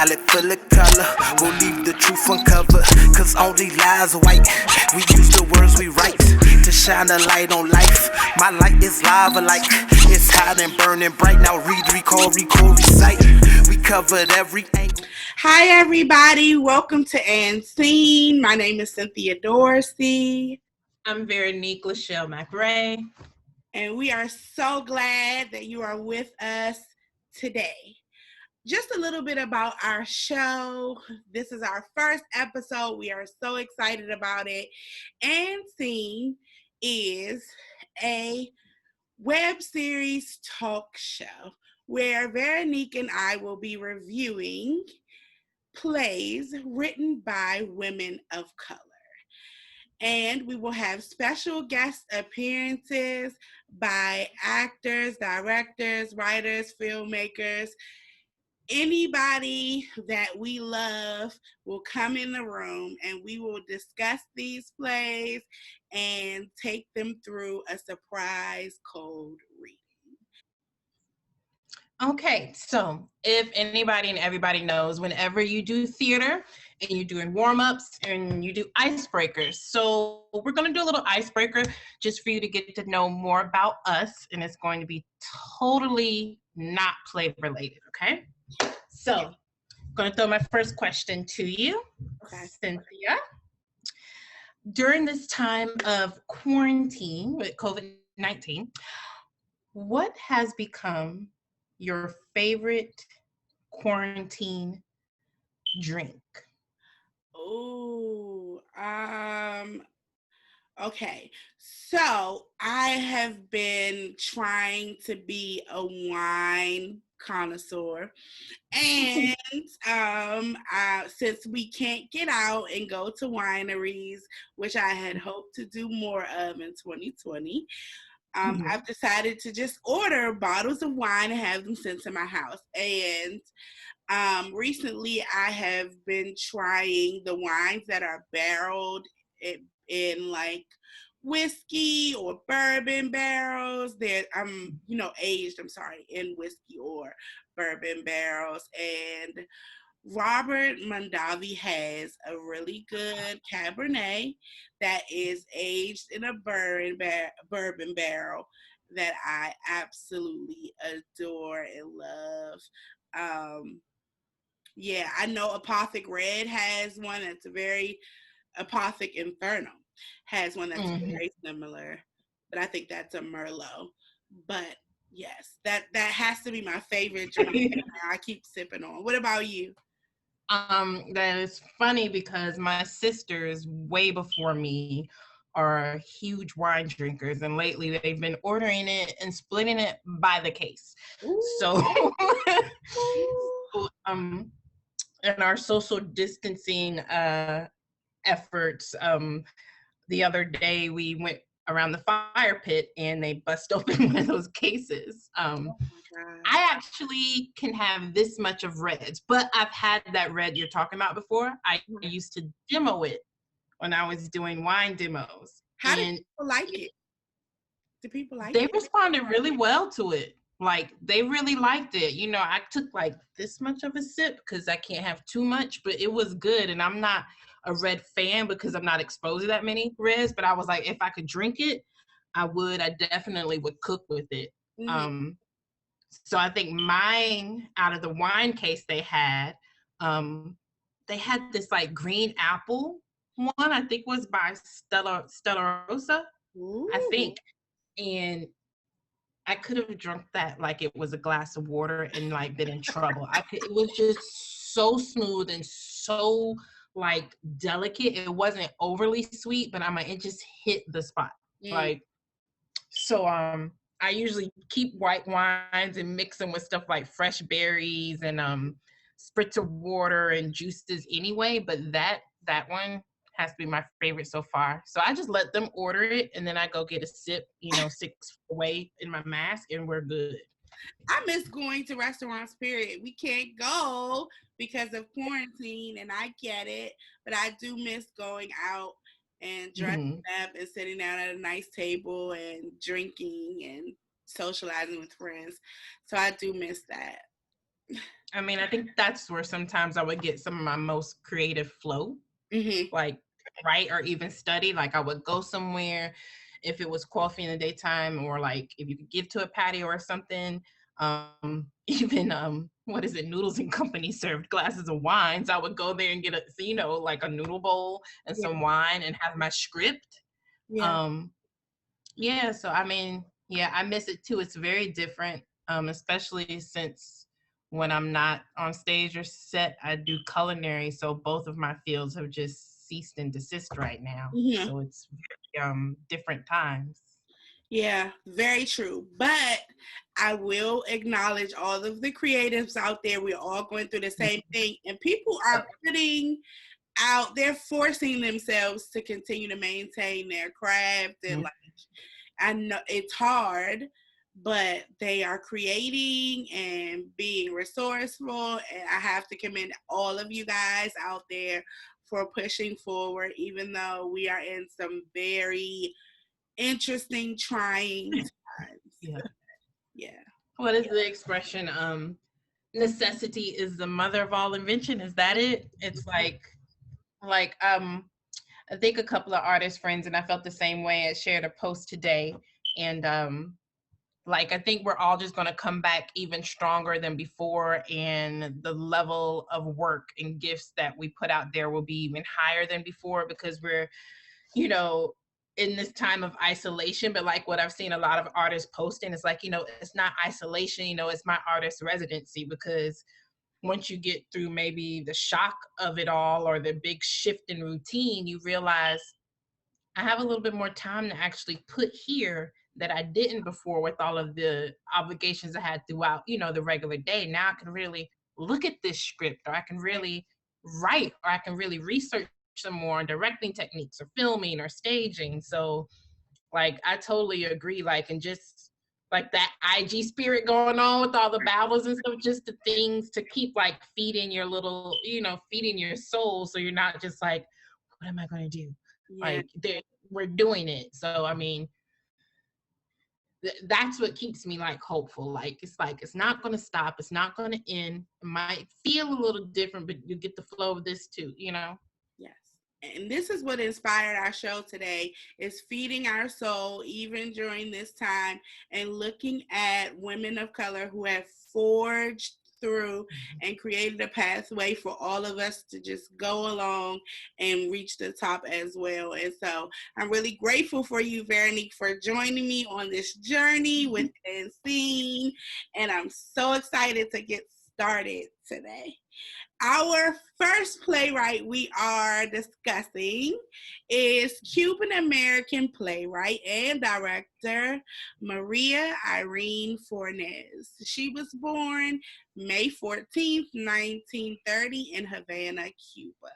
palette full of color. We'll leave the truth uncovered, cause only lies are white. We use the words we write to shine a light on life. My light is lava like it's hot and burning bright. Now read, recall, recite. We covered every angle. Hi, everybody. Welcome to Unseen. My name is Cynthia Dorsey, I'm Veronique Lachelle McRae. and we are so glad that you are with us today. Just a little bit about our show. This is our first episode. We are so excited about it. Unseen is a web series talk show where Veronique and I will be reviewing plays written by women of color. And we will have special guest appearances by actors, directors, writers, filmmakers. Anybody that we love will come in the room and we will discuss these plays and take them through a surprise cold read. Okay, so if anybody and everybody knows, whenever you do theater and you're doing warm-ups and you do icebreakers, so we're going to do a little icebreaker just for you to get to know more about us, and it's going to be totally not play related, okay? So I'm going to throw my first question to you, Okay. Cynthia. During this time of quarantine with COVID-19, what has become your favorite quarantine drink? Oh, okay. So I have been trying to be a wine connoisseur. And since we can't get out and go to wineries, which I had hoped to do more of in 2020, I've decided to just order bottles of wine and have them sent to my house. And recently I have been trying the wines that are barreled in like whiskey or bourbon barrels. They're aged, I'm sorry, in whiskey or bourbon barrels. And Robert Mondavi has a really good Cabernet that is aged in a bourbon barrel that I absolutely adore and love. Um, yeah, I know Apothic Red has one that's very Apothic Inferno has one that's very similar, but I think that's a Merlot. But yes, that has to be my favorite drink. I keep sipping on. What about you? That is funny because my sisters, way before me, are huge wine drinkers, and lately they've been ordering it and splitting it by the case. Ooh. So, in our social distancing efforts, the other day we went around the fire pit and they bust open one of those cases. I actually can have this much of reds, but I've had that red you're talking about before. I used to demo it when I was doing wine demos. How do people like it? Do people like they it? They responded really well to it. Like, they really liked it. You know, I took like this much of a sip because I can't have too much, but it was good. And I'm not a red fan because I'm not exposed to that many reds, but I was like, if I could drink it, I definitely would cook with it. Mm-hmm. So I think mine, out of the wine case they had this like green apple one, I think was by Stella Rosa, I think. And I could have drunk that like it was a glass of water and like been in trouble. It was just so smooth and so like delicate. It wasn't overly sweet, but it just hit the spot. Like, so I usually keep white wines and mix them with stuff like fresh berries and spritz of water and juices anyway, but that one has to be my favorite so far. So I just let them order it and then I go get a sip, 6 feet away in my mask, and we're good. I miss going to restaurants, period. We can't go because of quarantine, and I get it, but I do miss going out and dressing up and sitting down at a nice table and drinking and socializing with friends. So I do miss that. I mean, I think that's where sometimes I would get some of my most creative flow, Mm-hmm. like write or even study. Like I would go somewhere if it was coffee in the daytime, or like if you could give to a patio or something. Even what is it, Noodles and Company served glasses of wine. So I would go there and get a, so, like a noodle bowl and Yeah. some wine and have my script. Yeah. Um, yeah, so I mean, yeah, I miss it too. It's very different, especially since when I'm not on stage or set, I do culinary. So both of my fields have just ceased and desist right now. Mm-hmm. So it's very, different times. Yeah, very true. But I will acknowledge all of the creatives out there. We're all going through the same thing, and people are putting out, they're forcing themselves to continue to maintain their craft. And like, I know it's hard, but they are creating and being resourceful. And I have to commend all of you guys out there for pushing forward, even though we are in some very interesting, trying times. Yeah. Yeah. What is the expression? Necessity is the mother of all invention. Is that it? It's like I think a couple of artist friends and I felt the same way. I shared a post today, and like I think we're all just going to come back even stronger than before, and the level of work and gifts that we put out there will be even higher than before, because we're, you know in this time of isolation. But like what I've seen a lot of artists posting, it's like, it's not isolation, it's my artist residency, because once you get through maybe the shock of it all or the big shift in routine, you realize I have a little bit more time to actually put here that I didn't before, with all of the obligations I had throughout, the regular day. Now I can really look at this script, or I can really write, or I can really research some more on directing techniques or filming or staging. So like I totally agree. Like, and just like that IG spirit going on with all the battles and stuff, just the things to keep like feeding your little, feeding your soul. So you're not just like, what am I going to do? Yeah. Like we're doing it. So I mean, that's what keeps me like hopeful. Like it's not going to stop. It's not going to end. It might feel a little different, but you get the flow of this too. Yes. And this is what inspired our show today, is feeding our soul even during this time, and looking at women of color who have forged through and created a pathway for all of us to just go along and reach the top as well. And so I'm really grateful for you, Veronique, for joining me on this journey with Unseen. And I'm so excited to get started today. Our first playwright we are discussing is Cuban American playwright and director Maria Irene Fornes. She was born May 14th, 1930 in Havana, Cuba.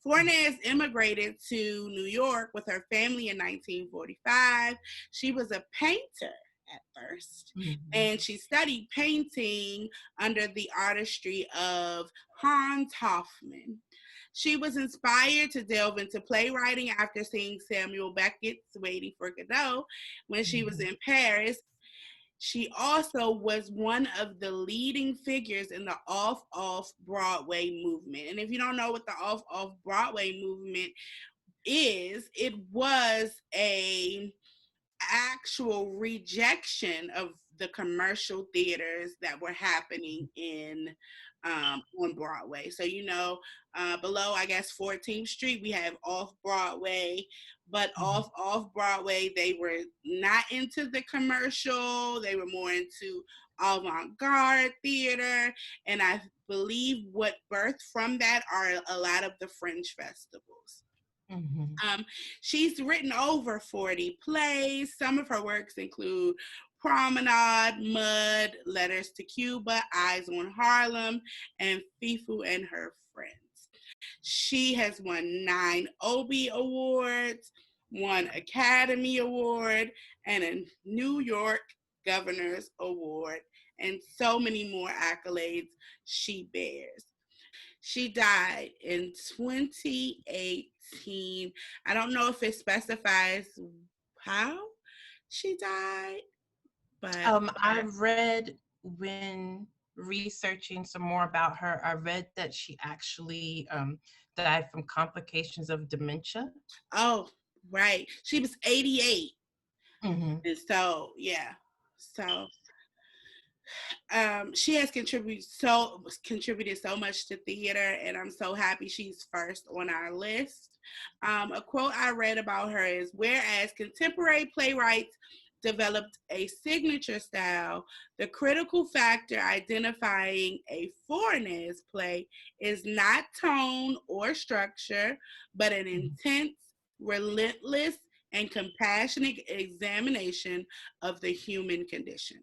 Fornes immigrated to New York with her family in 1945. She was a painter at first, and she studied painting under the artistry of Hans Hofmann. She was inspired to delve into playwriting after seeing Samuel Beckett's Waiting for Godot when she was in Paris. She also was one of the leading figures in the off Broadway movement. And if you don't know what the off Broadway movement is, it was a actual rejection of the commercial theaters that were happening on Broadway. So below, I guess, 14th Street, we have off Broadway, but off Broadway, they were not into the commercial. They were more into avant-garde theater, and I believe what birthed from that are a lot of the Fringe festivals. She's written over 40 plays. Some of her works include Promenade, Mud, Letters to Cuba, Eyes on Harlem, and Fefu and Her Friends. She has won 9 Obie Awards, 1 Academy Award, and a New York Governor's Award, and so many more accolades she bears. She died in 2018. I don't know if it specifies how she died, but I read when researching some more about her, I read that she actually died from complications of dementia. Oh, right. She was 88. Mm-hmm. And so, yeah. So she has contributed so much to theater, and I'm so happy she's first on our list. A quote I read about her is, whereas contemporary playwrights developed a signature style, the critical factor identifying a foreigner's play is not tone or structure, but an intense, relentless, and compassionate examination of the human condition,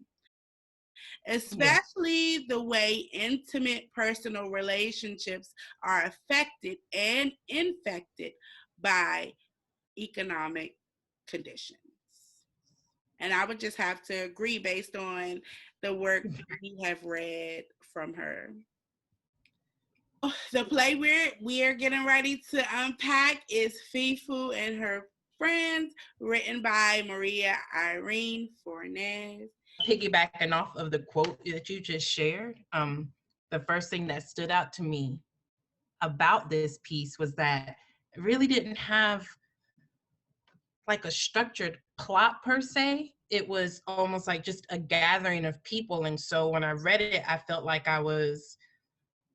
Yeah. especially the way intimate personal relationships are affected and infected by economic conditions. And I would just have to agree based on the work we have read from her. The play we are getting ready to unpack is Fefu and Her Friends, written by Maria Irene Fornes. Piggybacking off of the quote that you just shared, the first thing that stood out to me about this piece was that it really didn't have like a structured plot per se. It was almost like just a gathering of people. And so when I read it, I felt like I was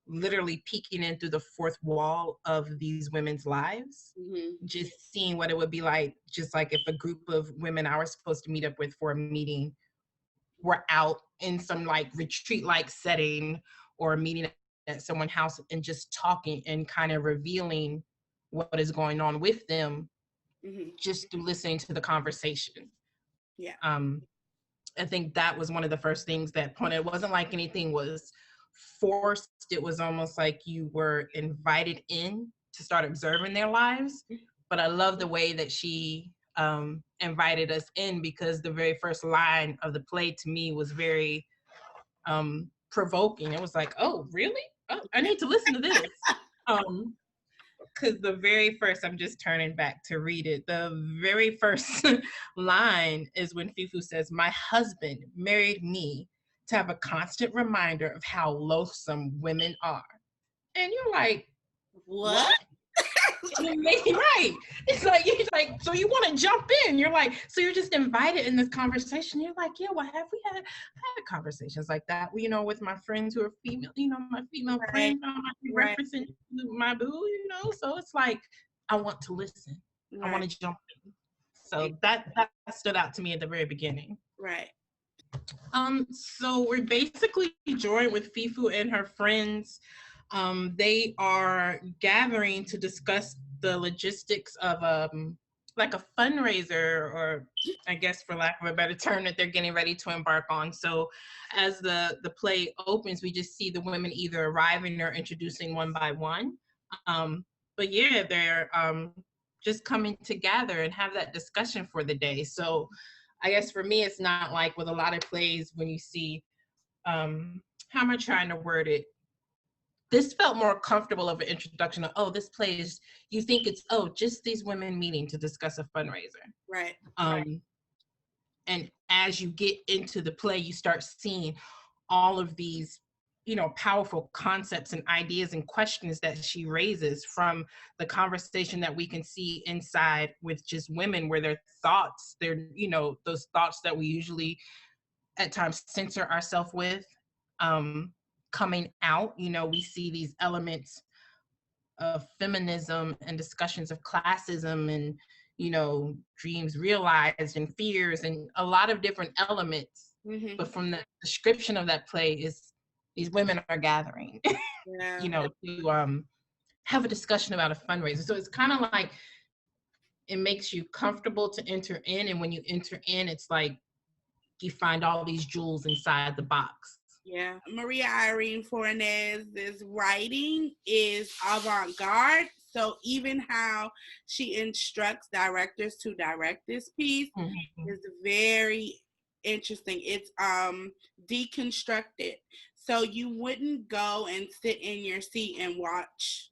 literally peeking in through the fourth wall of these women's lives, just seeing what it would be like, just like if a group of women I was supposed to meet up with for a meeting were out in some like retreat like setting or a meeting at someone's house and just talking and kind of revealing what is going on with them just through listening to the conversation. Yeah. I think that was one of the first things that pointed. It wasn't like anything was forced. It was almost like you were invited in to start observing their lives. But I love the way that she invited us in, because the very first line of the play to me was very provoking. It was like, oh, really? Oh, I need to listen to this. Because the very first, I'm just turning back to read it. The very first line is when Fefu says, "My husband married me to have a constant reminder of how loathsome women are." And you're like, What? what? Right. It's like, you're like, so you want to jump in. You're like, so you're just invited in this conversation. You're like, yeah, well, have we had conversations like that, you know, with my friends who are female, you know, my female friends, I might be referencing my boo, you know? So it's like, I want to listen. I want to jump in. So that stood out to me at the very beginning. Right. So we're basically joined with Fefu and her friends. They are gathering to discuss the logistics of like a fundraiser, or I guess for lack of a better term, that they're getting ready to embark on. So as the play opens, we just see the women either arriving or introducing one by one. But yeah, they're just coming to gather and have that discussion for the day. So I guess for me, it's not like with a lot of plays when you see, how am I trying to word it? This felt more comfortable of an introduction of, oh, this play is, you think it's, oh, just these women meeting to discuss a fundraiser. Right. And as you get into the play, you start seeing all of these, you know, powerful concepts and ideas and questions that she raises from the conversation that we can see inside with just women, where their thoughts, they're, you know, those thoughts that we usually at times censor ourselves with, coming out. You know, we see these elements of feminism and discussions of classism and, you know, dreams realized and fears and a lot of different elements. But from the description of that play is these women are gathering, you know, to have a discussion about a fundraiser. So it's kind of like, it makes you comfortable to enter in. And when you enter in, it's like you find all these jewels inside the box. Yeah. Maria Irene Fornes's writing is avant-garde. So even how she instructs directors to direct this piece is very interesting. It's deconstructed. So you wouldn't go and sit in your seat and watch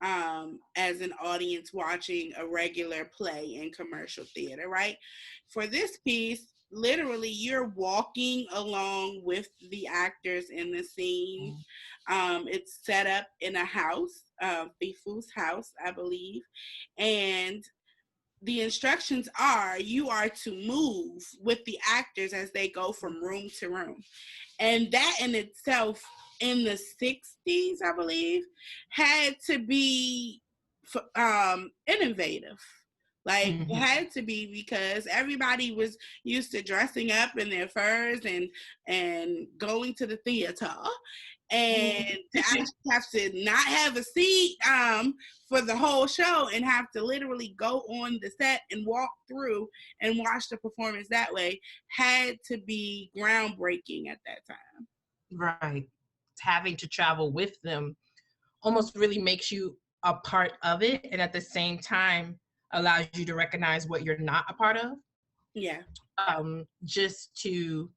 as an audience watching a regular play in commercial theater, right? For this piece, literally you're walking along with the actors in the scene. It's set up in a house, Fefu's house, I believe, and the instructions are you are to move with the actors as they go from room to room. And that in itself, in the 60s, I believe, had to be innovative. Like, it had to be, because everybody was used to dressing up in their furs and going to the theater. And to actually have to not have a seat for the whole show and have to literally go on the set and walk through and watch the performance that way had to be groundbreaking at that time. Right. Having to travel with them almost really makes you a part of it, and at the same time allows you to recognize what you're not a part of. Yeah. Just to,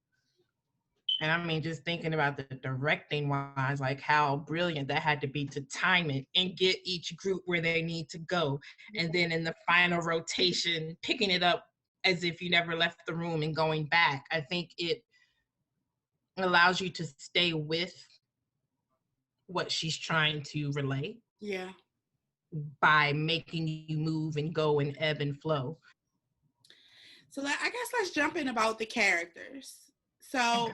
and I mean, just thinking about the directing wise, like how brilliant that had to be to time it and get each group where they need to go. And then in the final rotation, picking it up as if you never left the room and going back. I think it allows you to stay with what she's trying to relay. Yeah. By making you move and go and ebb and flow. So I guess let's jump in about the characters. So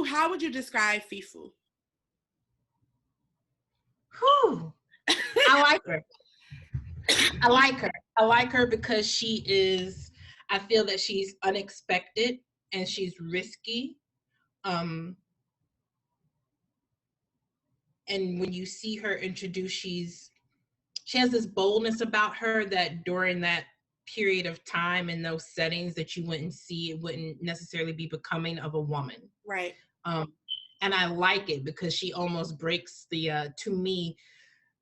how would you describe Fefu? Whew. I like her. I like her because I feel that she's unexpected and she's risky. And when you see her introduced, she has this boldness about her that during that period of time in those settings that you wouldn't see, it wouldn't necessarily be becoming of a woman. Right. And I like it because she almost breaks to me,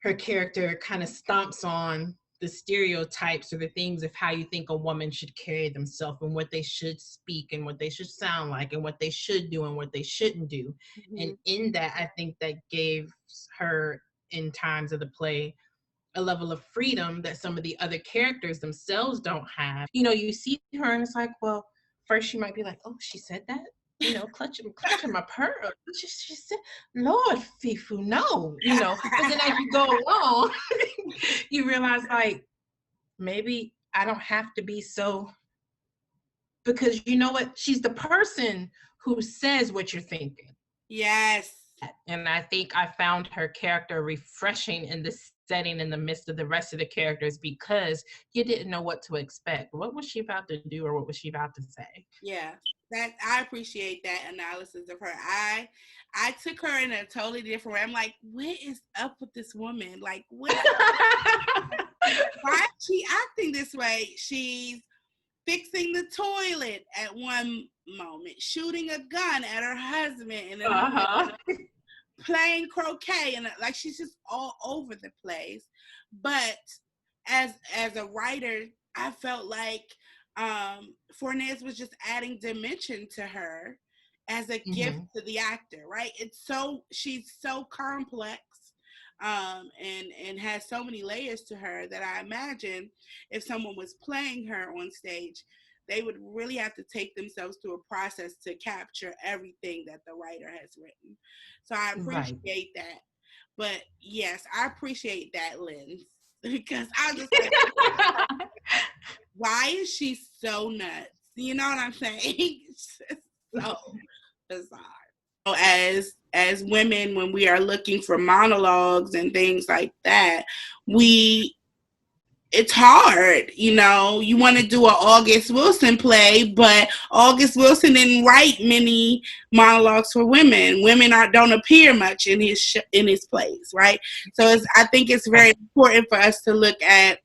her character kind of stomps on the stereotypes or the things of how you think a woman should carry themselves and what they should speak and what they should sound like and what they should do and what they shouldn't do. And in that, I think that gave her, in times of the play, a level of freedom that some of the other characters themselves don't have. You see her and it's like, well, first she might be like, oh, she said that? Clutching my pearl. She said, Lord, Fefu, no. But then as you go along, you realize, like, maybe I don't have to be so, because you know what? She's the person who says what you're thinking. Yes. And I think I found her character refreshing in this setting in the midst of the rest of the characters, because you didn't know what to expect. What was she about to do or what was she about to say? Yeah, that I appreciate that analysis of her. I took her in a totally different way. I'm like, what is up with this woman? Like, why is she acting this way? She's fixing the toilet at one moment, shooting a gun at her husband, and then playing croquet, and like she's just all over the place. But as a writer, I felt like Fornes was just adding dimension to her as a gift to the actor, right? She's so complex and has so many layers to her that I imagine if someone was playing her on stage, they would really have to take themselves through a process to capture everything that the writer has written. So I appreciate that. But yes, I appreciate that lens, because I was just like, why is she so nuts? You know what I'm saying? It's just so bizarre. As women, when we are looking for monologues and things like that, it's hard, you want to do an August Wilson play, but August Wilson didn't write many monologues for women. Women don't appear much in his plays, right? So I think it's very important for us to look at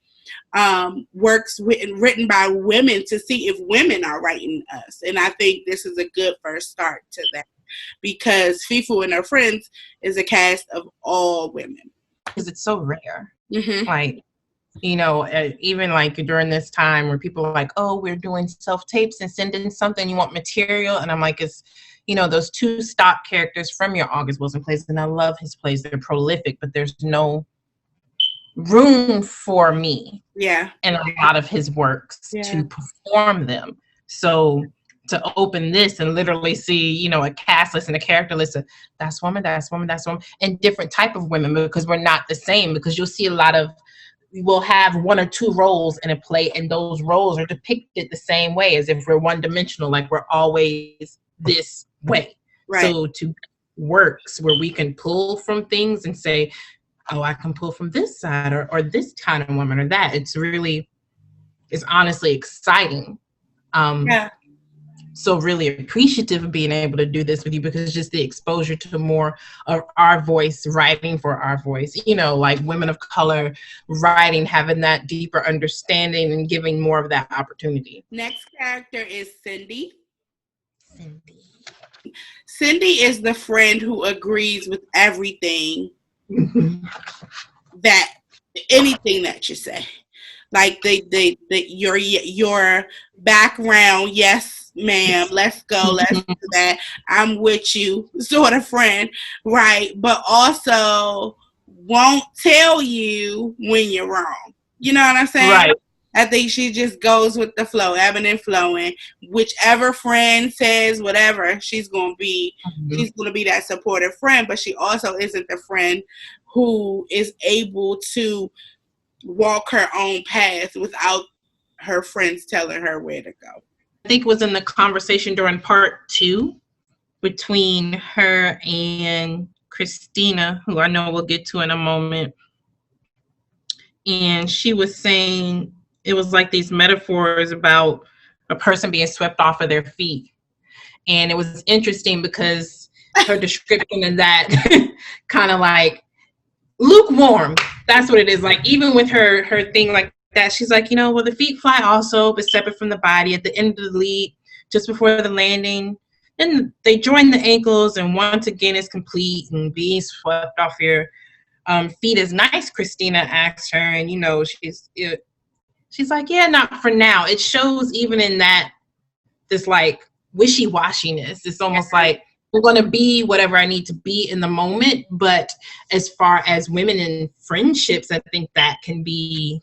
works written by women to see if women are writing us. And I think this is a good first start to that, because Fefu and her friends is a cast of all women. Because it's so rare. Like, even like during this time where people are like, oh, we're doing self-tapes and sending something, you want material. And I'm like, it's, those two stock characters from your August Wilson plays. And I love his plays. They're prolific, but there's no room for me in a lot of his works to perform them. So to open this and literally see, you know, a cast list and a character list of that's woman, that's woman, that's woman, and different type of women, because we're not the same, because you'll see a lot of, we'll have one or two roles in a play, and those roles are depicted the same way, as if we're one dimensional, like we're always this way. Right. So to works where we can pull from things and say, oh, I can pull from this side, or this kind of woman, or that. It's honestly exciting. Yeah. So really appreciative of being able to do this with you, because just the exposure to more of our voice, writing for our voice, you know, like women of color writing, having that deeper understanding and giving more of that opportunity. Next character is Cindy. Cindy is the friend who agrees with everything that anything that you say. Like your background, yes, ma'am, let's go, let's do that. I'm with you, sort of friend, right? But also won't tell you when you're wrong. You know what I'm saying? Right. I think she just goes with the flow, ebbing and flowing. Whichever friend says whatever, she's gonna be that supportive friend. But she also isn't the friend who is able to walk her own path without her friends telling her where to go. I think it was in the conversation during part 2 between her and Christina, who I know we'll get to in a moment. And she was saying it was like these metaphors about a person being swept off of their feet. And it was interesting because her description of that kind of like lukewarm. That's what it is. Like, even with her thing like that, she's like, you know, well, the feet fly also, but separate from the body at the end of the leap, just before the landing. Then they join the ankles, and once again is complete, and being swept off your feet is nice, Christina asks her. And, you know, she's like, yeah, not for now. It shows even in that, this like wishy-washiness. It's almost like, I'm going to be whatever I need to be in the moment. But as far as women in friendships, I think that can be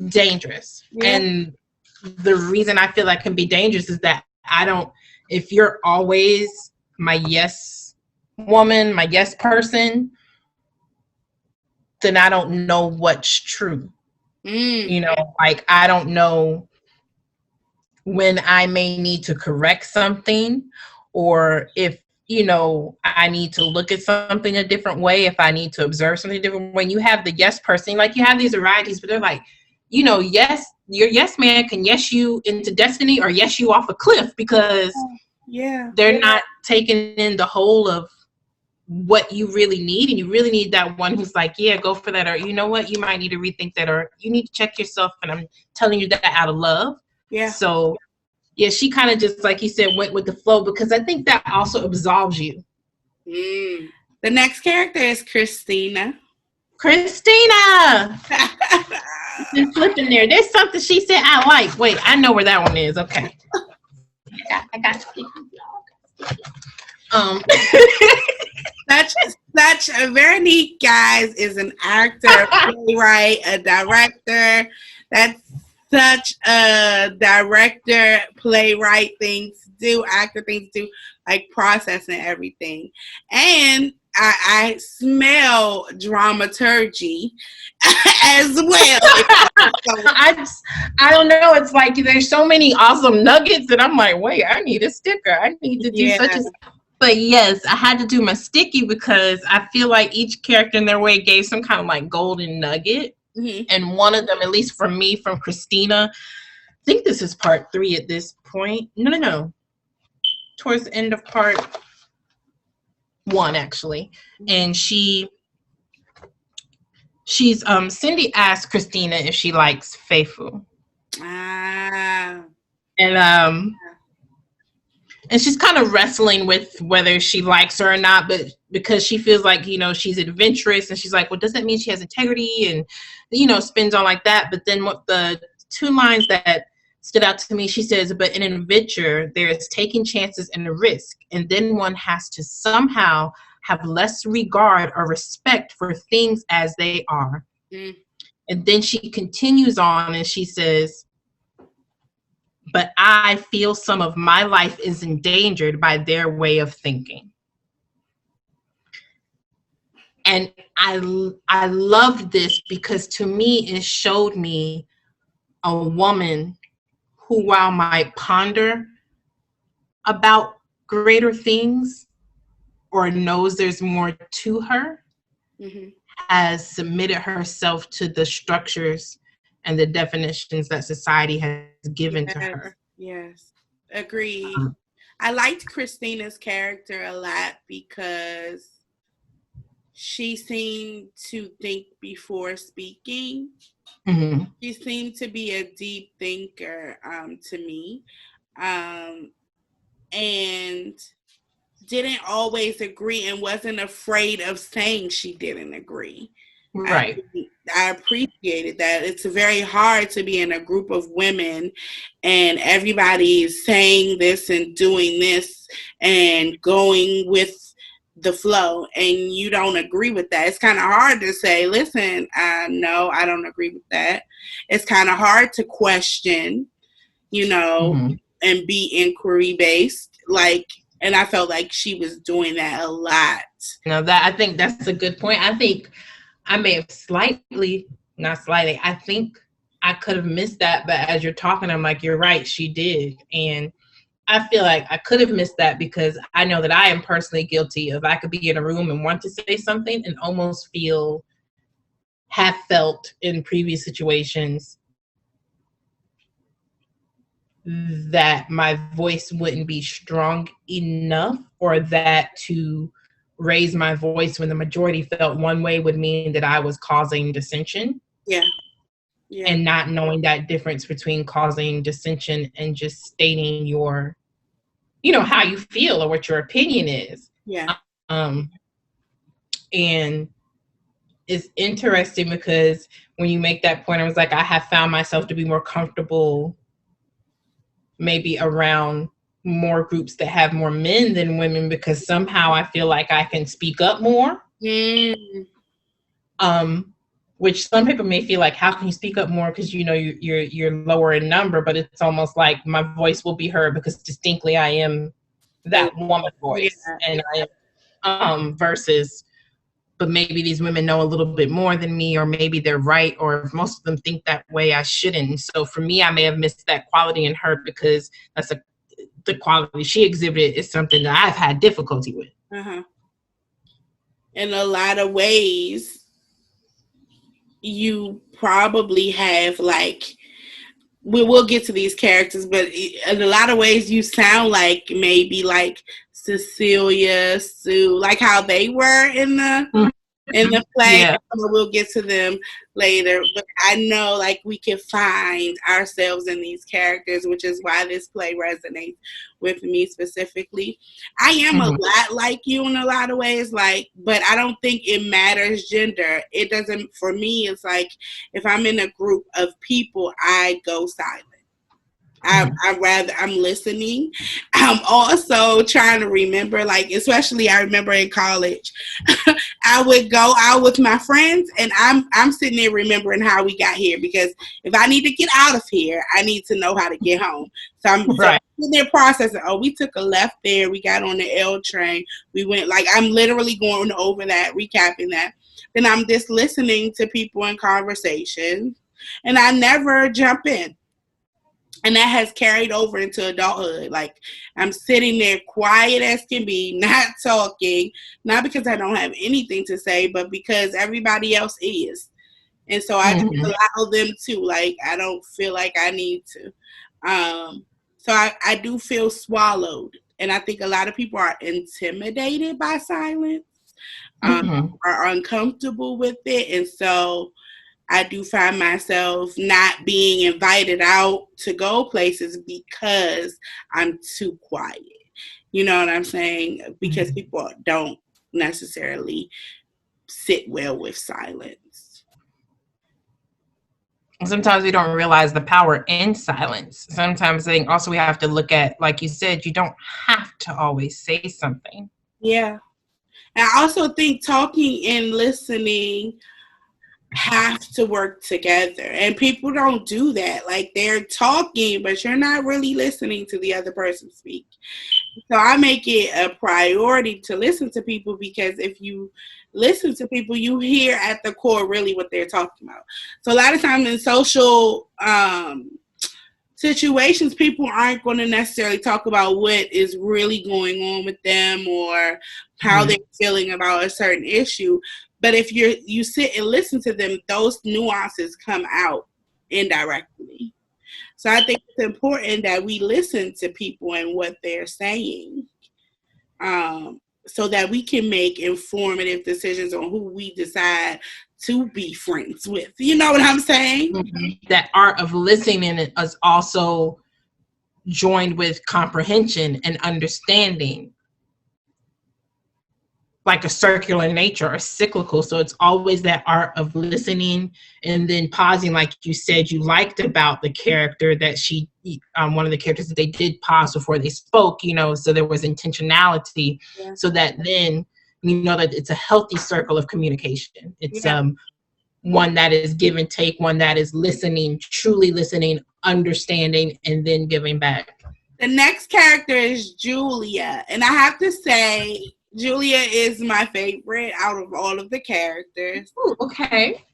dangerous. Yeah. And the reason I feel that can be dangerous is that if you're always my yes woman, my yes person, then I don't know what's true. You know, like, I don't know when I may need to correct something, or if, you know, I need to look at something a different way, if I need to observe something different. When you have the yes person, like, you have these varieties, but they're like, you know, yes, your yes man can yes you into destiny or yes you off a cliff, because they're not taking in the whole of what you really need. And you really need that one who's like, yeah, go for that, or you know what, you might need to rethink that, or you need to check yourself, and I'm telling you that out of love. So yeah, she kind of just, like you said, went with the flow, because I think that also absolves you. The next character is Christina. Just flipping there. There's something she said I like. Wait, I know where that one is. Okay. I got you. Such a very neat, guys, is an actor, a playwright, a director. That's such a director, playwright thing to do, actor thing to do, like processing everything. And I smell dramaturgy as well. I don't know. It's like there's so many awesome nuggets that I'm like, wait, I need a sticker. I need to do such a. But yes, I had to do my sticky, because I feel like each character in their way gave some kind of like golden nugget. And one of them, at least for me, from Christina, I think this is part 3 at this point. No. Towards the end of part 1, actually. And she's Cindy asked Christina if she likes Fefu. And she's kind of wrestling with whether she likes her or not, but because she feels like, you know, she's adventurous, and she's like, well, does that mean she has integrity? And, you know, spins on like that. But then what the 2 lines that stood out to me, she says, but in an adventure, there is taking chances and a risk. And then one has to somehow have less regard or respect for things as they are. And then she continues on and she says, but I feel some of my life is endangered by their way of thinking. And I loved this because to me, it showed me a woman who, while might ponder about greater things or knows there's more to her, has submitted herself to the structures and the definitions that society has given to her. Yes, agreed. I liked Christina's character a lot because she seemed to think before speaking. She seemed to be a deep thinker to me, and didn't always agree and wasn't afraid of saying she didn't agree. Right. I appreciated that. It's very hard to be in a group of women and everybody is saying this and doing this and going with the flow, and you don't agree with that. It's kind of hard to say, listen, no, I don't agree with that. It's kind of hard to question, and be inquiry based. And I felt like she was doing that a lot. I think that's a good point. I think I may have I think I could have missed that, but as you're talking, I'm like, you're right, she did. And I feel like I could have missed that because I know that I am personally guilty of, I could be in a room and want to say something and almost have felt in previous situations that my voice wouldn't be strong enough, or that to raise my voice when the majority felt one way would mean that I was causing dissension. Yeah. And not knowing that difference between causing dissension and just stating your, how you feel or what your opinion is. Yeah. And it's interesting because when you make that point, I was like, I have found myself to be more comfortable maybe around more groups that have more men than women, because somehow I feel like I can speak up more. Which some people may feel like, how can you speak up more? Because you're lower in number, but it's almost like my voice will be heard because distinctly I am that woman voice, and I am versus. But maybe these women know a little bit more than me, or maybe they're right, or if most of them think that way, I shouldn't. So for me, I may have missed that quality in her because the quality she exhibited is something that I've had difficulty with. In a lot of ways, you probably have we'll get to these characters, but in a lot of ways you sound like maybe like Cecilia, Sue, like how they were in the play. Yeah. We'll get to them later, but I know we can find ourselves in these characters, which is why this play resonates with me specifically. I am a lot like you in a lot of ways, but I don't think it matters gender. It doesn't, for me, it's like if I'm in a group of people, I go silent. I'm listening. I'm also trying to remember, especially I remember in college, I would go out with my friends and I'm sitting there remembering how we got here, because if I need to get out of here, I need to know how to get home. So I'm sitting there processing, we took a left there, we got on the L train, we went, I'm literally going over that, recapping that. Then I'm just listening to people in conversations and I never jump in. And that has carried over into adulthood. I'm sitting there quiet as can be, not talking, not because I don't have anything to say, but because everybody else is. And so I just allow them to. I don't feel like I need to. So I do feel swallowed. And I think a lot of people are intimidated by silence, are uncomfortable with it. And so I do find myself not being invited out to go places because I'm too quiet. You know what I'm saying? Because people don't necessarily sit well with silence. Sometimes we don't realize the power in silence. Sometimes I think also we have to look at, like you said, you don't have to always say something. Yeah. And I also think talking and listening have to work together, and people don't do that. Like, they're talking, but you're not really listening to the other person speak. So I make it a priority to listen to people, because if you listen to people, you hear at the core really what they're talking about. So a lot of times in social situations, people aren't going to necessarily talk about what is really going on with them or how they're feeling about a certain issue. But if you sit and listen to them, those nuances come out indirectly. So I think it's important that we listen to people and what they're saying, so that we can make informative decisions on who we decide to be friends with. You know what I'm saying? That art of listening is also joined with comprehension and understanding, like a circular nature or cyclical. So it's always that art of listening and then pausing, like you said you liked about the character, that she one of the characters, that they did pause before they spoke, so there was intentionality. So that then that it's a healthy circle of communication. It's one that is give and take, one that is listening, truly listening, understanding, and then giving back. The next character is Julia, and I have to say, Julia is my favorite out of all of the characters. Ooh, okay.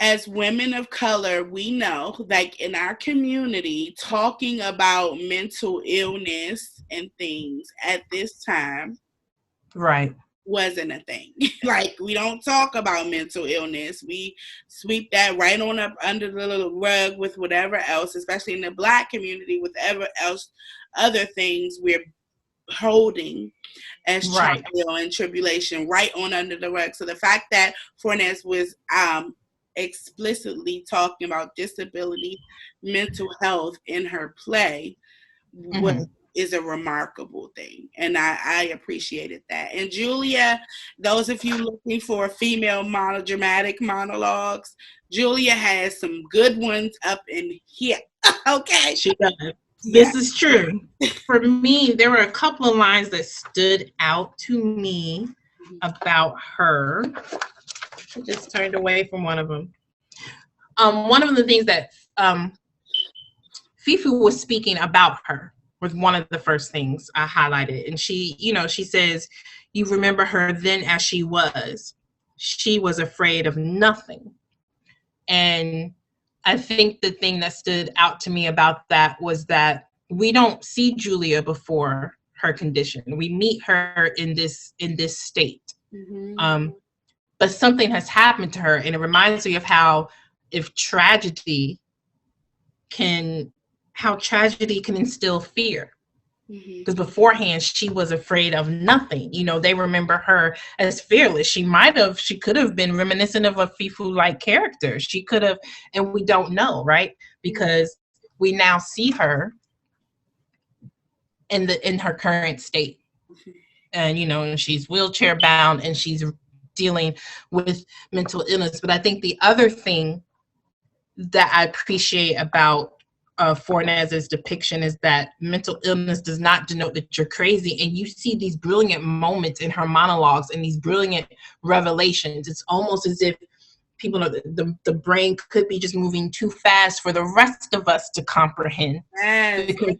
As women of color, we know, like in our community, talking about mental illness and things at this time, right, wasn't a thing. Like, we don't talk about mental illness. We sweep that right on up under the little rug with whatever else, especially in the Black community, with whatever else, other things we're holding as trial and tribulation right on under the rug. So the fact that Fornes was explicitly talking about disability, mental health in her play is a remarkable thing, and I appreciated that. And Julia, those of you looking for female dramatic monologues, Julia has some good ones up in here. Okay, she does. This is true. For me, there were a couple of lines that stood out to me about her. I just turned away from one of them. One of the things that Fefu was speaking about her was one of the first things I highlighted. And she says, you remember her then as she was. She was afraid of nothing. And I think the thing that stood out to me about that was that we don't see Julia before her condition. We meet her in this state. But something has happened to her, and it reminds me of how tragedy can instill fear. Because beforehand she was afraid of nothing. They remember her as fearless. She could have been reminiscent of a Fefu-like character. She could have, and we don't know, right? Because we now see her in her current state. And she's wheelchair bound and she's dealing with mental illness. But I think the other thing that I appreciate about Fornes's depiction is that mental illness does not denote that you're crazy. And you see these brilliant moments in her monologues and these brilliant revelations. It's almost as if people know the brain could be just moving too fast for the rest of us to comprehend. Because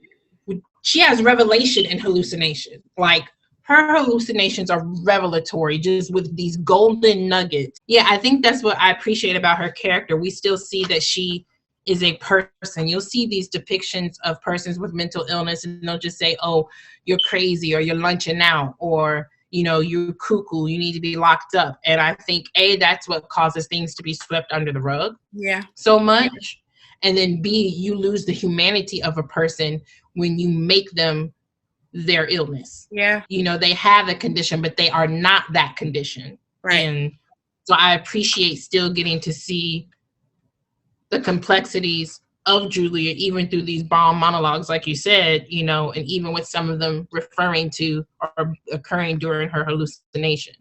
she has revelation and hallucination. Like, her hallucinations are revelatory, just with these golden nuggets. Yeah, I think that's what I appreciate about her character. We still see that she is a person. You'll see these depictions of persons with mental illness and they'll just say, oh, you're crazy, or you're lunching out, or you're cuckoo, you need to be locked up. And I think that's what causes things to be swept under the rug so much. And then B, you lose the humanity of a person when you make them their illness. They have a condition, but they are not that condition. And so I appreciate still getting to see the complexities of Julia, even through these bomb monologues, like you said, and even with some of them referring to or occurring during her hallucination.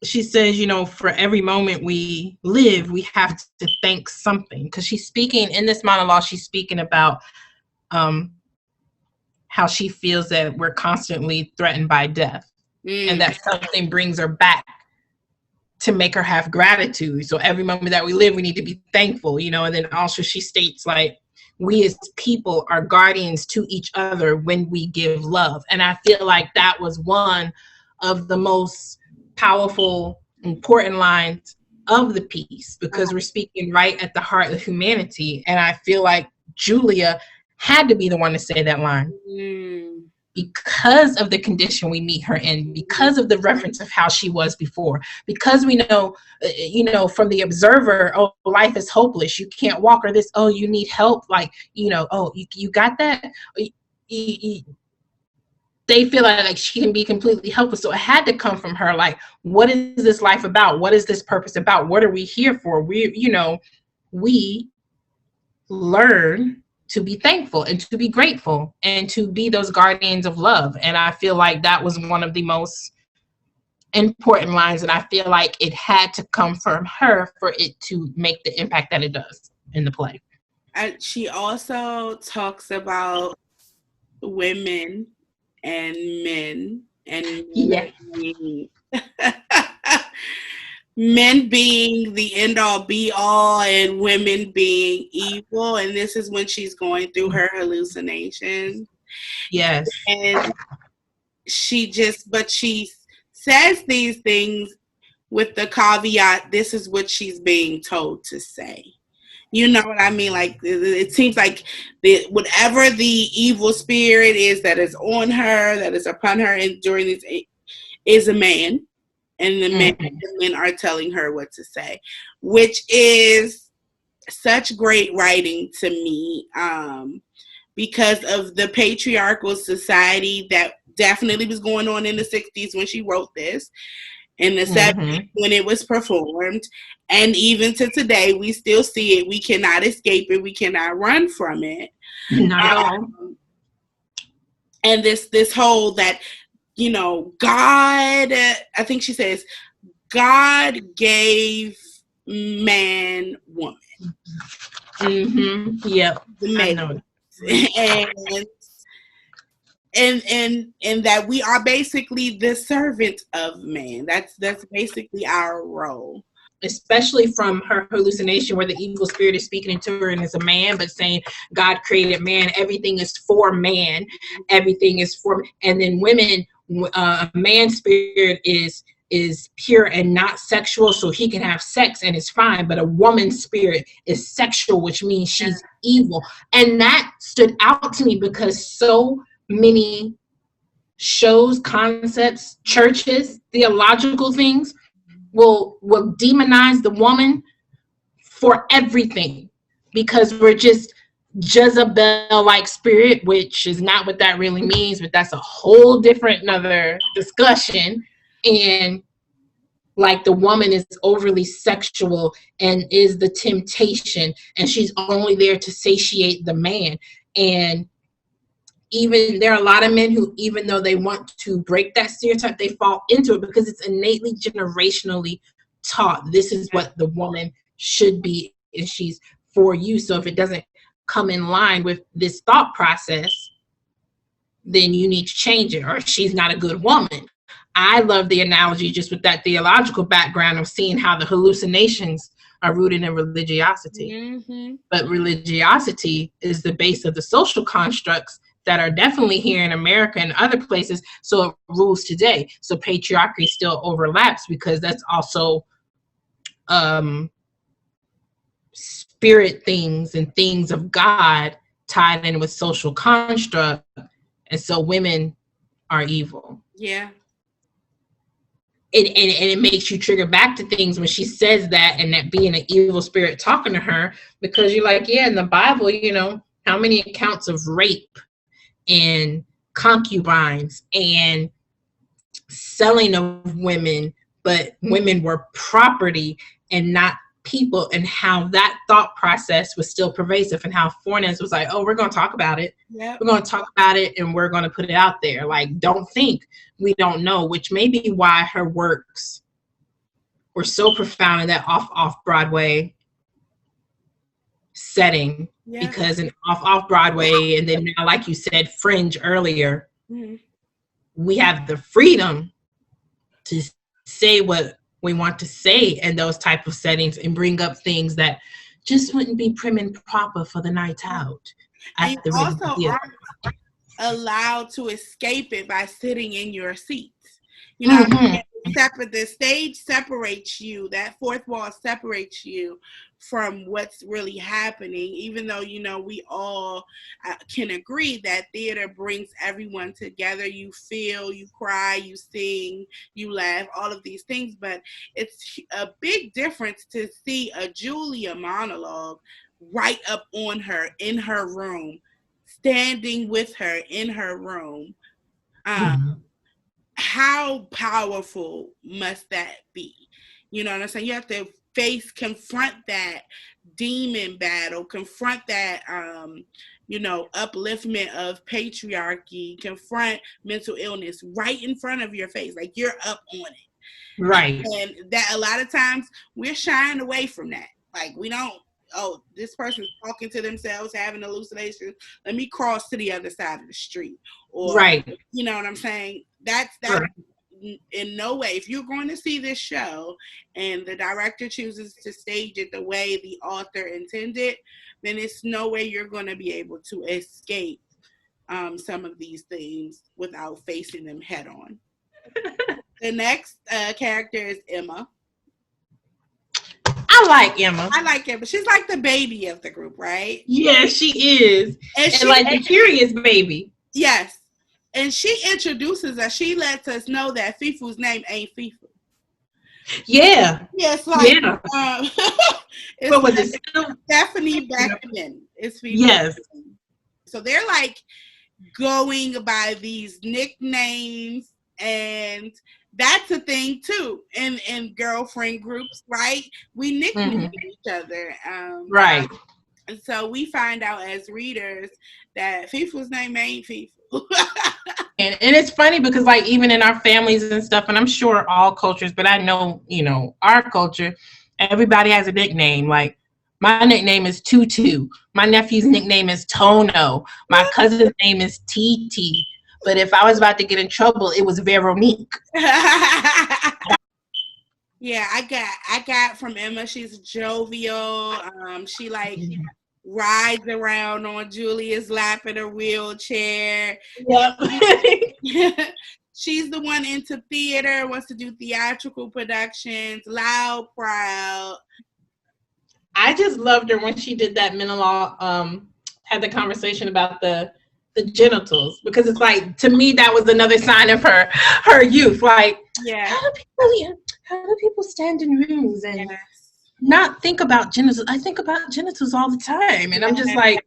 She says, for every moment we live, we have to thank something. Because she's speaking in this monologue, she's speaking about how she feels that we're constantly threatened by death, and that something brings her back to make her have gratitude. So every moment that we live, we need to be thankful, you know. And then also she states like, we as people are guardians to each other when we give love. And I feel like that was one of the most powerful, important lines of the piece, because we're speaking right at the heart of humanity. And I feel like Julia had to be the one to say that line. Because of the condition we meet her in, because of the reference of how she was before, because we know, you know, from the observer, oh, life is hopeless, you can't walk, or this, oh, you need help, like, you know, oh, you got that. They feel like she can be completely helpless. So it had to come from her. Like, what is this life about? What is this purpose about? What are we here for? We, you know, we learn to be thankful and to be grateful and to be those guardians of love. And I feel like that was one of the most important lines. And I feel like it had to come from her for it to make the impact that it does in the play. And she also talks about women and men and men being the end all be all and women being evil. And this is when she's going through her hallucinations. Yes. And she says these things with the caveat, this is what she's being told to say. You know what I mean? Like, it seems like whatever the evil spirit is that is on her, that is upon her, and during this, is a man. And the men are telling her what to say, which is such great writing to me, because of the patriarchal society that definitely was going on in the 60s when she wrote this, in the 70s when it was performed, and even to today, we still see it. We cannot escape it. We cannot run from it. Not at all. And this whole that, you know, God, I think she says, God gave man woman. Yep. I know. And that we are basically the servant of man. That's basically our role. Especially from her hallucination where the evil spirit is speaking into her and it's a man, but saying God created man, everything is for man, everything is for, and then women, man's spirit is pure and not sexual, so he can have sex and it's fine, but a woman's spirit is sexual, which means she's evil. And that stood out to me because so many shows, concepts, churches, theological things will demonize the woman for everything, because we're just Jezebel-like spirit, which is not what that really means, but that's a whole different another discussion. And like the woman is overly sexual and is the temptation, and she's only there to satiate the man. And even there are a lot of men who, even though they want to break that stereotype, they fall into it because it's innately generationally taught. This is what the woman should be, and she's for you. So if it doesn't come in line with this thought process, then you need to change it, or she's not a good woman. I love the analogy just with that theological background of seeing how the hallucinations are rooted in religiosity. But religiosity is the base of the social constructs that are definitely here in America and other places, so it rules today. So patriarchy still overlaps because that's also spirit things and things of God tied in with social construct, and so women are evil. Yeah. And it makes you trigger back to things when she says that, and that being an evil spirit talking to her, because you're like, yeah, in the Bible, you know, how many accounts of rape and concubines and selling of women, but women were property and not people, and how that thought process was still pervasive, and how Fornes was like, oh, we're going to talk about it. Yep. We're going to talk about it, and we're going to put it out there. Like, don't think we don't know, which may be why her works were so profound in that off Broadway setting. Yeah. Because in off Broadway, and then now, like you said, Fringe earlier, we have the freedom to say what we want to say in those type of settings and bring up things that just wouldn't be prim and proper for the night out And at the you Ritz also Theater. aren't allowed to escape it by sitting in your seats. You know, the stage separates you. That fourth wall separates you from what's really happening. Even though, you know, we all can agree that theater brings everyone together. You feel, you cry, you sing, you laugh, all of these things. But it's a big difference to see a Julia monologue right up on her in her room, standing with her in her room. How powerful must that be? You know what I'm saying? You have to confront that demon battle, confront that, you know, upliftment of patriarchy, confront mental illness right in front of your face. Like, you're up on it. Right. And that a lot of times we're shying away from that. Like, we don't, oh, this person's talking to themselves, having hallucinations. Let me cross to the other side of the street. Or, right. You know what I'm saying? That's right. In no way. If you're going to see this show and the director chooses to stage it the way the author intended, then it's no way you're going to be able to escape some of these things without facing them head on. The next character is Emma. I like Emma. I like Emma. She's like the baby of the group, right? Yeah, she is. And like the curious baby. Yes. And she introduces us. She lets us know that Fefu's name ain't Fefu. Yeah. Yeah, it's like, it's what was like it? Stephanie Beckman. It's Fefu. Yes. So they're like going by these nicknames, and that's a thing too in girlfriend groups, right? We nickname each other. Right. And so we find out as readers that Fefu's name ain't Fefu. And it's funny because, like, even in our families and stuff, and I'm sure all cultures, but I know, you know, our culture, everybody has a nickname. Like, my nickname is Tutu. My nephew's nickname is Tono. My cousin's name is TT. But if I was about to get in trouble, it was Veronique. Yeah, I got from Emma. She's jovial. She like rides around on Julia's lap in her wheelchair. Yep. She's the one into theater, wants to do theatrical productions, loud, proud. I just loved her when she did that monologue, had the conversation about the genitals, because it's like, to me, that was another sign of her youth. Like, how do people stand in rooms and not think about genitals? I think about genitals all the time, and I'm just like,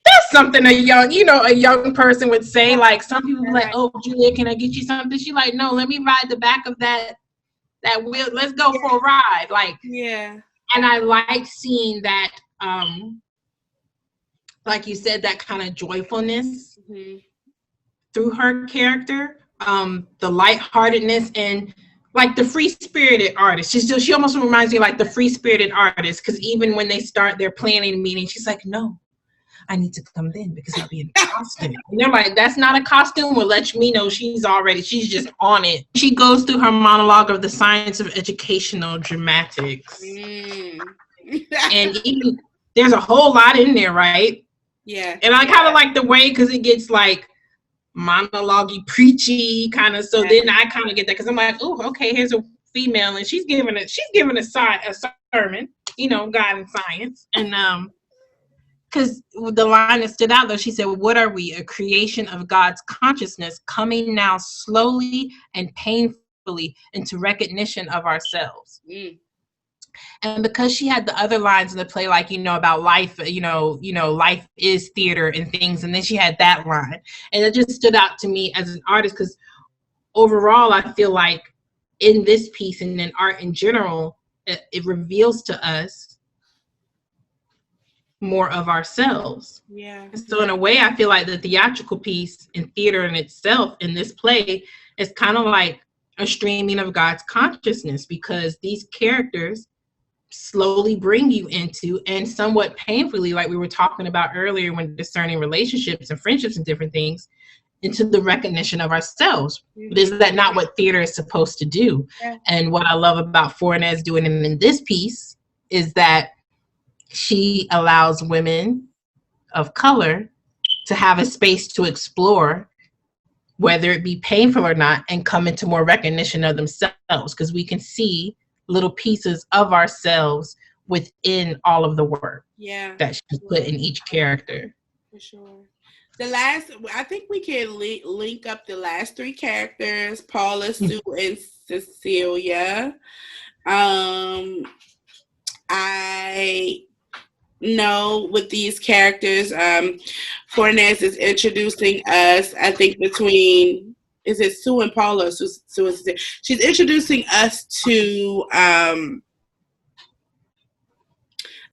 that's something a young person would say. Like, some people like, oh, Julia, can I get you something? She like, no, let me ride the back of that wheel. Let's go for a ride. Like, and I like seeing that, like you said, that kind of joyfulness through her character, the lightheartedness, and like the free-spirited artist. She almost reminds me like the free-spirited artist, because even when they start their planning meeting, she's like, no, I need to come in because I'll be in costume. And they're like, that's not a costume. Well, let me know she's just on it. She goes through her monologue of the science of educational dramatics. And even there's a whole lot in there, right? Yeah. And I kind of like the way, because it gets like monologue-y, preachy kind of. So then I kind of get that, because I'm like, oh, okay, here's a female, and she's giving a sermon, you know, God and science. And because the line that stood out, though, she said, what are we? A creation of God's consciousness, coming now slowly and painfully into recognition of ourselves. And because she had the other lines in the play, like, you know, about life, you know, life is theater and things. And then she had that line. And it just stood out to me as an artist, because overall, I feel like in this piece and in art in general, it reveals to us more of ourselves. Yeah. So in a way, I feel like the theatrical piece in theater in itself, in this play, is kind of like a streaming of God's consciousness, because these characters slowly bring you into, and somewhat painfully, like we were talking about earlier when discerning relationships and friendships and different things, into the recognition of ourselves. But is that not what theater is supposed to do? Yeah. And what I love about Fornes doing it in this piece is that she allows women of color to have a space to explore, whether it be painful or not, and come into more recognition of themselves, because we can see little pieces of ourselves within all of the work that she put in each character. For sure. I think we can link up the last three characters, Paula, Sue, and Cecilia. I know with these characters, Fornes is introducing us, I think between, is it Sue and Paula? Sue and Cecilia. She's introducing us to,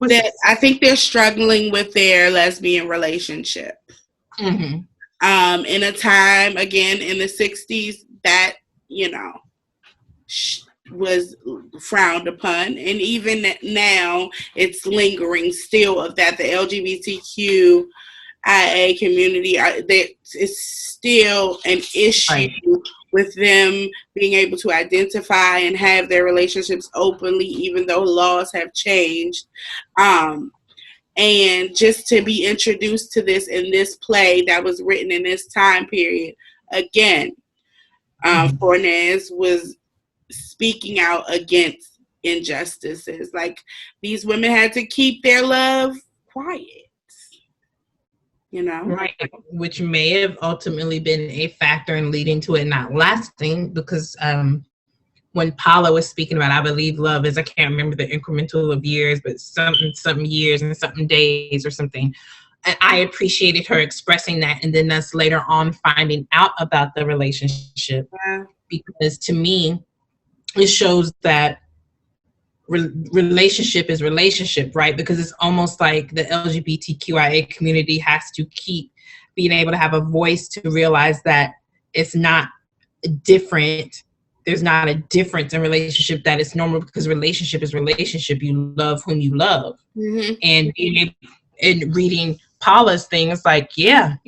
that I think they're struggling with their lesbian relationship. Mm-hmm. In a time, again, in the 60s, that, was frowned upon. And even now, it's lingering still of that. The LGBTQIA community, it's still an issue with them being able to identify and have their relationships openly, even though laws have changed. And just to be introduced to this in this play that was written in this time period, again, Fornes was speaking out against injustices. Like, these women had to keep their love quiet, Right, which may have ultimately been a factor in leading to it not lasting, because when Paula was speaking about, I believe love is, I can't remember the incremental of years, but something years and something days or something. And I appreciated her expressing that, and then us later on finding out about the relationship. Yeah. Because to me, it shows that relationship is relationship, right? Because it's almost like the LGBTQIA community has to keep being able to have a voice to realize that it's not different. There's not a difference in relationship, that it's normal, because relationship is relationship. You love whom you love. Mm-hmm. And being able, and reading Paula's thing, it's like, a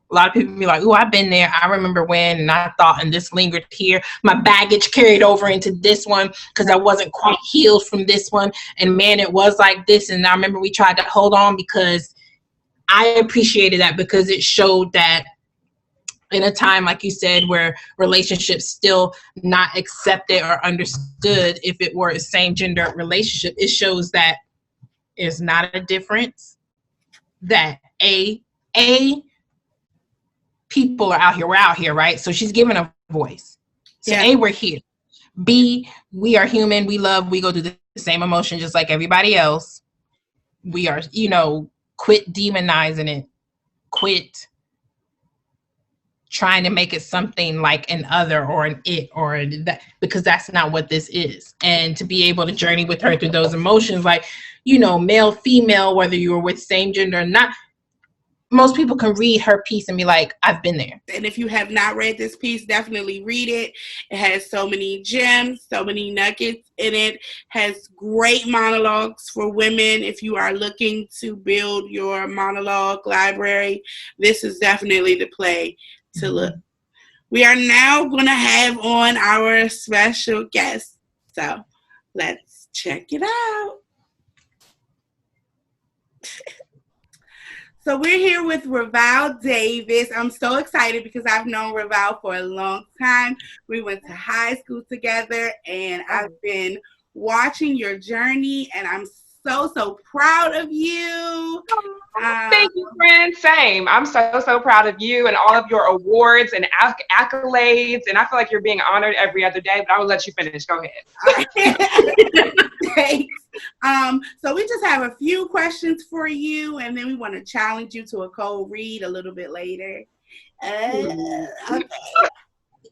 lot of people be like, oh, I've been there. I remember when, and I thought, and this lingered here. My baggage carried over into this one because I wasn't quite healed from this one. And man, it was like this. And I remember we tried to hold on, because I appreciated that, because it showed that in a time, like you said, where relationships still not accepted or understood, if it were a same gender relationship, it shows that it's not a difference, that A, people are out here, we're out here, right? So she's giving a voice. So A, we're here. B, we are human, we love, we go through the same emotion just like everybody else. We are, quit demonizing it, quit trying to make it something like an other or an it or that, because that's not what this is. And to be able to journey with her through those emotions, like, male, female, whether you were with same gender or not, most people can read her piece and be like, I've been there. And if you have not read this piece, definitely read it. It has so many gems, so many nuggets in it. Has great monologues for women. If you are looking to build your monologue library, this is definitely the play to look. We are now going to have on our special guest. So let's check it out. So we're here with RaVal Davis. I'm so excited because I've known RaVal for a long time. We went to high school together, and I've been watching your journey, and I'm so proud of you. Thank you, friend. Same. I'm so proud of you and all of your awards and accolades, and I feel like you're being honored every other day, but I will let you finish. Go ahead. Thanks. So we just have a few questions for you, and then we want to challenge you to a cold read a little bit later. Okay.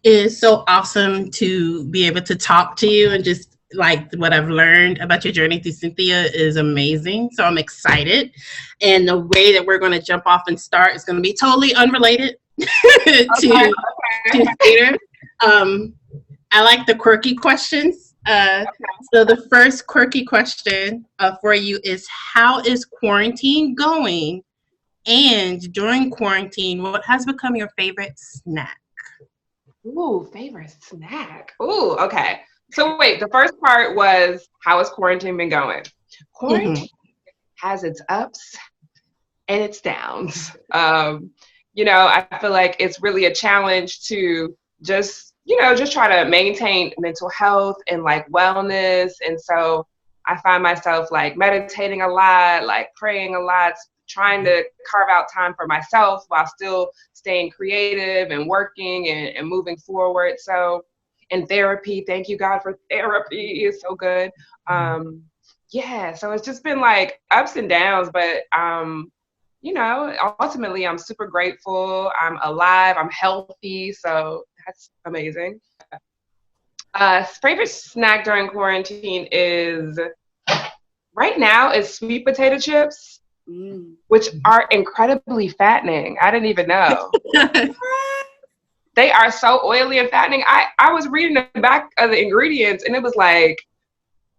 It's so awesome to be able to talk to you, and just like what I've learned about your journey through Cynthia is amazing. So I'm excited. And the way that we're going to jump off and start is going to be totally unrelated to theater. I like the quirky questions. So the first quirky question for you is, how is quarantine going And during quarantine, what has become your favorite snack? Ooh, favorite snack. Ooh, okay. So wait, the first part was how has quarantine been going? Quarantine has its ups and its downs. I feel like it's really a challenge to just try to maintain mental health and like wellness. And so I find myself like meditating a lot, like praying a lot, trying to carve out time for myself while still staying creative and working and moving forward. So, and therapy, thank you God for therapy, is so good. So it's just been like ups and downs, but ultimately I'm super grateful. I'm alive, I'm healthy, so that's amazing. Favorite snack during quarantine is right now is sweet potato chips, which are incredibly fattening. I didn't even know. They are so oily and fattening. I was reading the back of the ingredients and it was like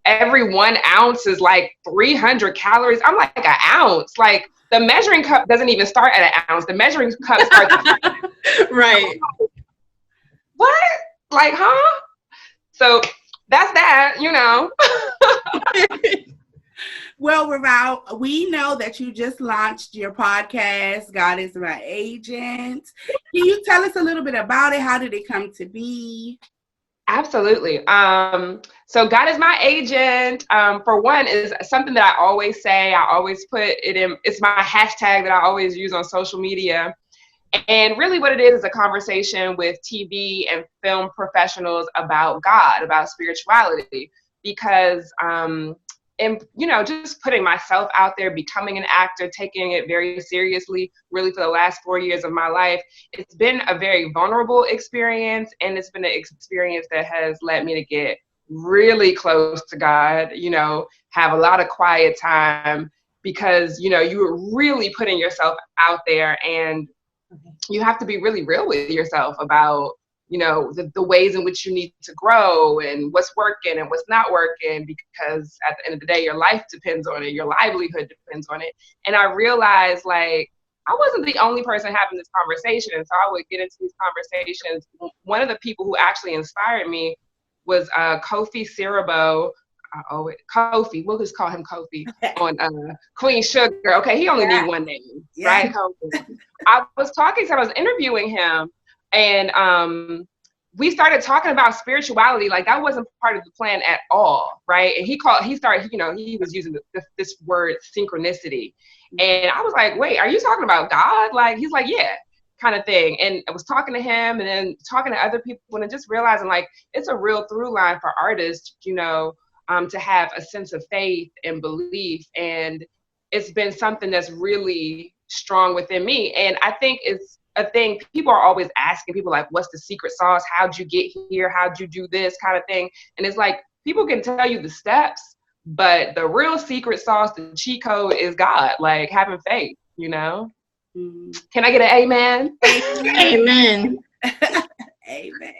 every 1 ounce is like 300 calories. I'm like, an ounce? Like the measuring cup doesn't even start at an ounce. The measuring cup starts at right. What? Like, huh? So that's that, Well, RaVal, we know that you just launched your podcast, God is My Agent. Can you tell us a little bit about it? How did it come to be? Absolutely. So God is My Agent, for one, is something that I always say. I always put it in. It's my hashtag that I always use on social media. And really what it is a conversation with TV and film professionals about God, about spirituality, because, just putting myself out there, becoming an actor, taking it very seriously, really for the last 4 years of my life, it's been a very vulnerable experience. And it's been an experience that has led me to get really close to God, have a lot of quiet time because, you are really putting yourself out there and you have to be really real with yourself about, the ways in which you need to grow and what's working and what's not working, because at the end of the day, your life depends on it. Your livelihood depends on it. And I realized like, I wasn't the only person having this conversation. And so I would get into these conversations. One of the people who actually inspired me was Kofi Siriboe. Kofi, we'll just call him Kofi on Queen Sugar. Okay, he only need one name, right? Kofi. I was interviewing him, and we started talking about spirituality. Like that wasn't part of the plan at all, right? And he was using this word synchronicity, and I was like, wait, are you talking about God? Like he's like, yeah, kind of thing. And I was talking to him, and then talking to other people, and just realizing like it's a real through line for artists, to have a sense of faith and belief. And it's been something that's really strong within me. And I think it's a thing people are always asking people like, what's the secret sauce? How'd you get here? How'd you do this kind of thing? And it's like, people can tell you the steps, but the real secret sauce, the cheat code is God, like having faith, Can I get an amen? Amen. Amen.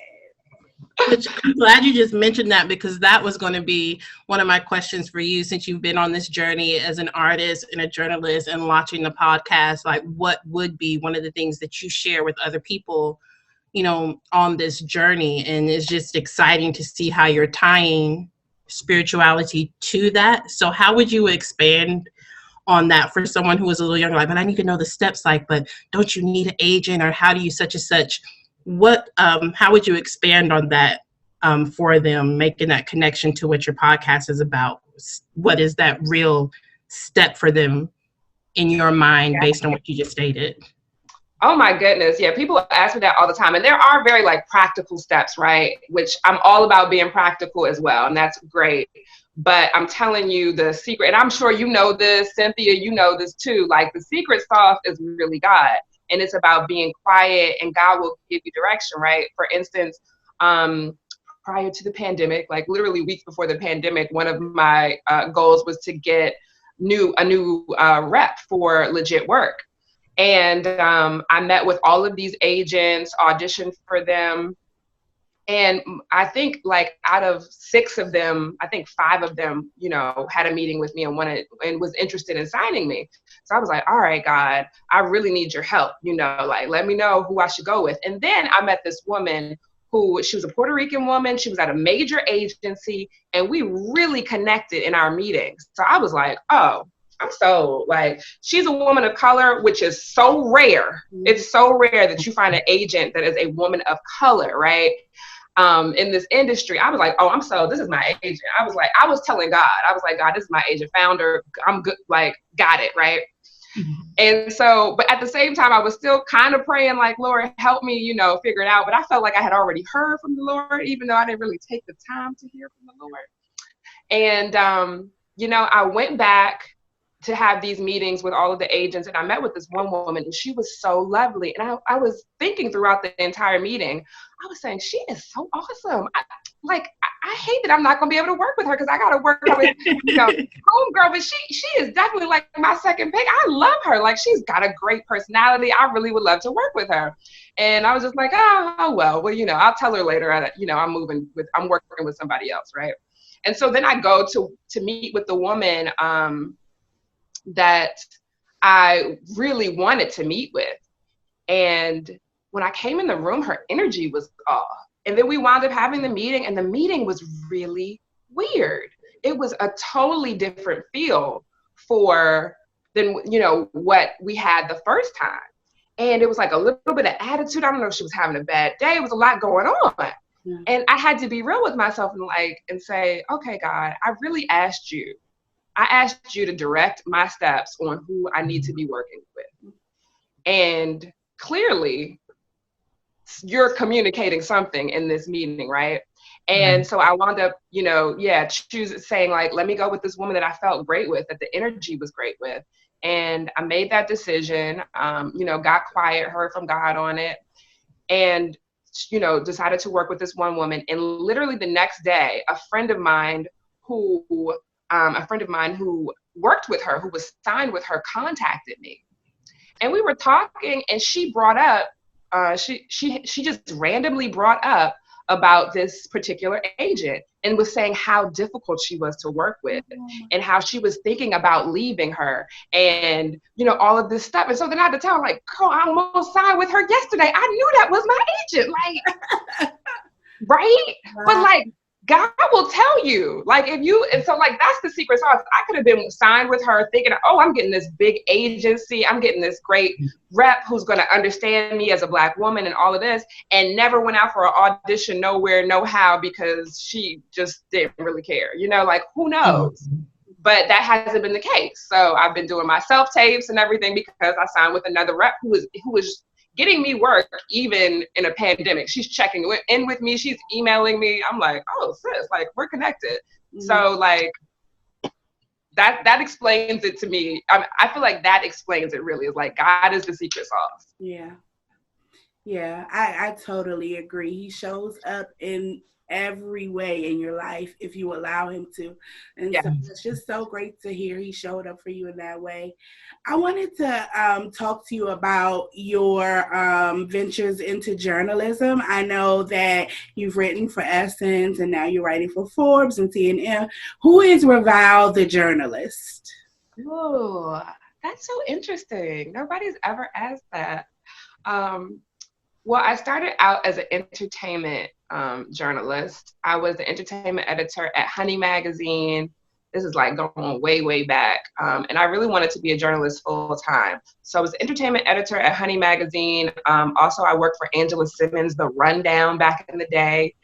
Which I'm glad you just mentioned that, because that was going to be one of my questions for you, since you've been on this journey as an artist and a journalist and launching the podcast. Like, what would be one of the things that you share with other people, on this journey? And it's just exciting to see how you're tying spirituality to that. So how would you expand on that for someone who is a little younger? Like, but I need to know the steps, but don't you need an agent, or how do you such and such? How would you expand on that for them, making that connection to what your podcast is about? What is that real step for them in your mind based on what you just stated? Oh my goodness. Yeah. People ask me that all the time. And there are very practical steps, right? Which I'm all about being practical as well. And that's great. But I'm telling you the secret, and I'm sure you know this, Cynthia, you know this too. Like the secret sauce is really God. And it's about being quiet, and God will give you direction, right? For instance, prior to the pandemic, like literally weeks before the pandemic, one of my goals was to get a new rep for Legit Work. And I met with all of these agents, auditioned for them, And I think like out of 6 of them, I think 5 of them, you know, had a meeting with me and wanted and was interested in signing me. So I was like, all right, God, I really need your help. You know, like, let me know who I should go with. And then I met this woman who, she was a Puerto Rican woman. She was at a major agency and we really connected in our meetings. So I was like, oh, I'm so like, she's a woman of color, which is so rare. It's so rare that you find an agent that is a woman of color, right? In this industry. I was like, oh, this is my agent. I was telling God, I was like, God, this is my agent founder. I'm good. Like, got it. Right. And so, but at the same time, I was still kind of praying like, Lord, help me, you know, figure it out. But I felt like I had already heard from the Lord, even though I didn't really take the time to hear from the Lord. And, you know, I went back to have these meetings with all of the agents, and I met with this one woman, and she was so lovely. And I was thinking throughout the entire meeting, I was saying, she is so awesome. I hate that I'm not going to be able to work with her because I got to work with, you know, homegirl, but she is definitely like my second pick. I love her. Like, she's got a great personality. I really would love to work with her. And I was just like, well, you know, I'll tell her later. You know, I'm working with somebody else, right? And so then I go to meet with the woman that I really wanted to meet with. And when I came in the room, her energy was off. And then we wound up having the meeting, and the meeting was really weird. It was a totally different feel than, you know, what we had the first time. And it was like a little bit of attitude. I don't know if she was having a bad day. It was a lot going on. Yeah. And I had to be real with myself and say, okay, God, I asked you to direct my steps on who I need to be working with. And clearly, you're communicating something in this meeting, right? And so I wound up, you know, saying like, let me go with this woman that I felt great with, that the energy was great with. And I made that decision, you know, got quiet, heard from God on it, and, you know, decided to work with this one woman. And literally the next day, a friend of mine who worked with her, who was signed with her, contacted me. And we were talking, and she brought up, she just randomly brought up about this particular agent and was saying how difficult she was to work with and how she was thinking about leaving her and, you know, all of this stuff. And so then I had to tell her, like, girl, I almost signed with her yesterday. I knew that was my agent. Like, right? But like, God will tell you, like, and so like, that's the secret sauce. I could have been signed with her thinking, oh, I'm getting this big agency. I'm getting this great rep who's going to understand me as a Black woman and all of this, and never went out for an audition, nowhere, no how, because she just didn't really care, you know, like, who knows? But that hasn't been the case. So I've been doing my self-tapes and everything because I signed with another rep who was getting me work even in a pandemic. She's checking in with me. She's emailing me. I'm like, oh, sis, like, we're connected. Mm-hmm. So like, that explains it to me. I feel like that explains it really. It's like, God is the secret sauce. Yeah. Yeah, I totally agree. He shows up in every way in your life if you allow him to. And so it's just so great to hear he showed up for you in that way. I wanted to talk to you about your ventures into journalism. I know that you've written for Essence and now you're writing for Forbes and CNN. Who is RaVal the journalist? Oh, that's so interesting. Nobody's ever asked that. Well, I started out as an entertainment journalist. I was the entertainment editor at Honey Magazine. This is like going way, way back. And I really wanted to be a journalist full time. So I was the entertainment editor at Honey Magazine. Also, I worked for Angela Simmons, The Rundown back in the day.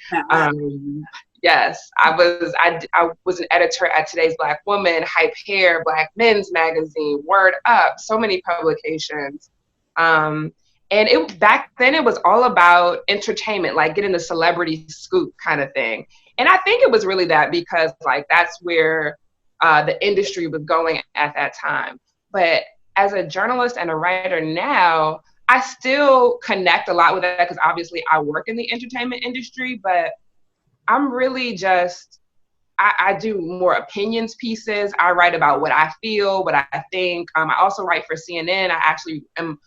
Yes, I was an editor at Today's Black Woman, Hype Hair, Black Men's Magazine, Word Up, so many publications. And back then it was all about entertainment, like getting the celebrity scoop kind of thing. And I think it was really that because like that's where the industry was going at that time. But as a journalist and a writer now, I still connect a lot with that because obviously I work in the entertainment industry, but I'm really just, I do more opinions pieces. I write about what I feel, what I think. I also write for CNN. I actually am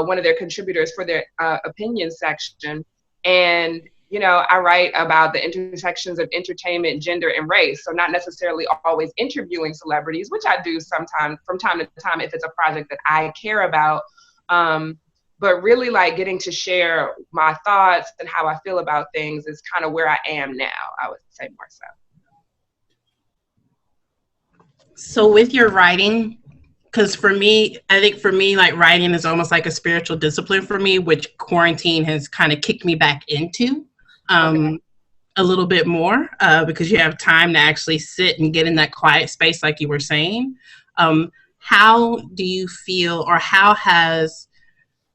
one of their contributors for their opinion section. And I write about the intersections of entertainment, gender, and race. So not necessarily always interviewing celebrities, which I do sometimes from time to time if it's a project that I care about. But really like getting to share my thoughts and how I feel about things is kind of where I am now, I would say more so. So with your writing, because I think for me, like writing is almost like a spiritual discipline for me, which quarantine has kind of kicked me back into a little bit more because you have time to actually sit and get in that quiet space, like you were saying. How do you feel, or how has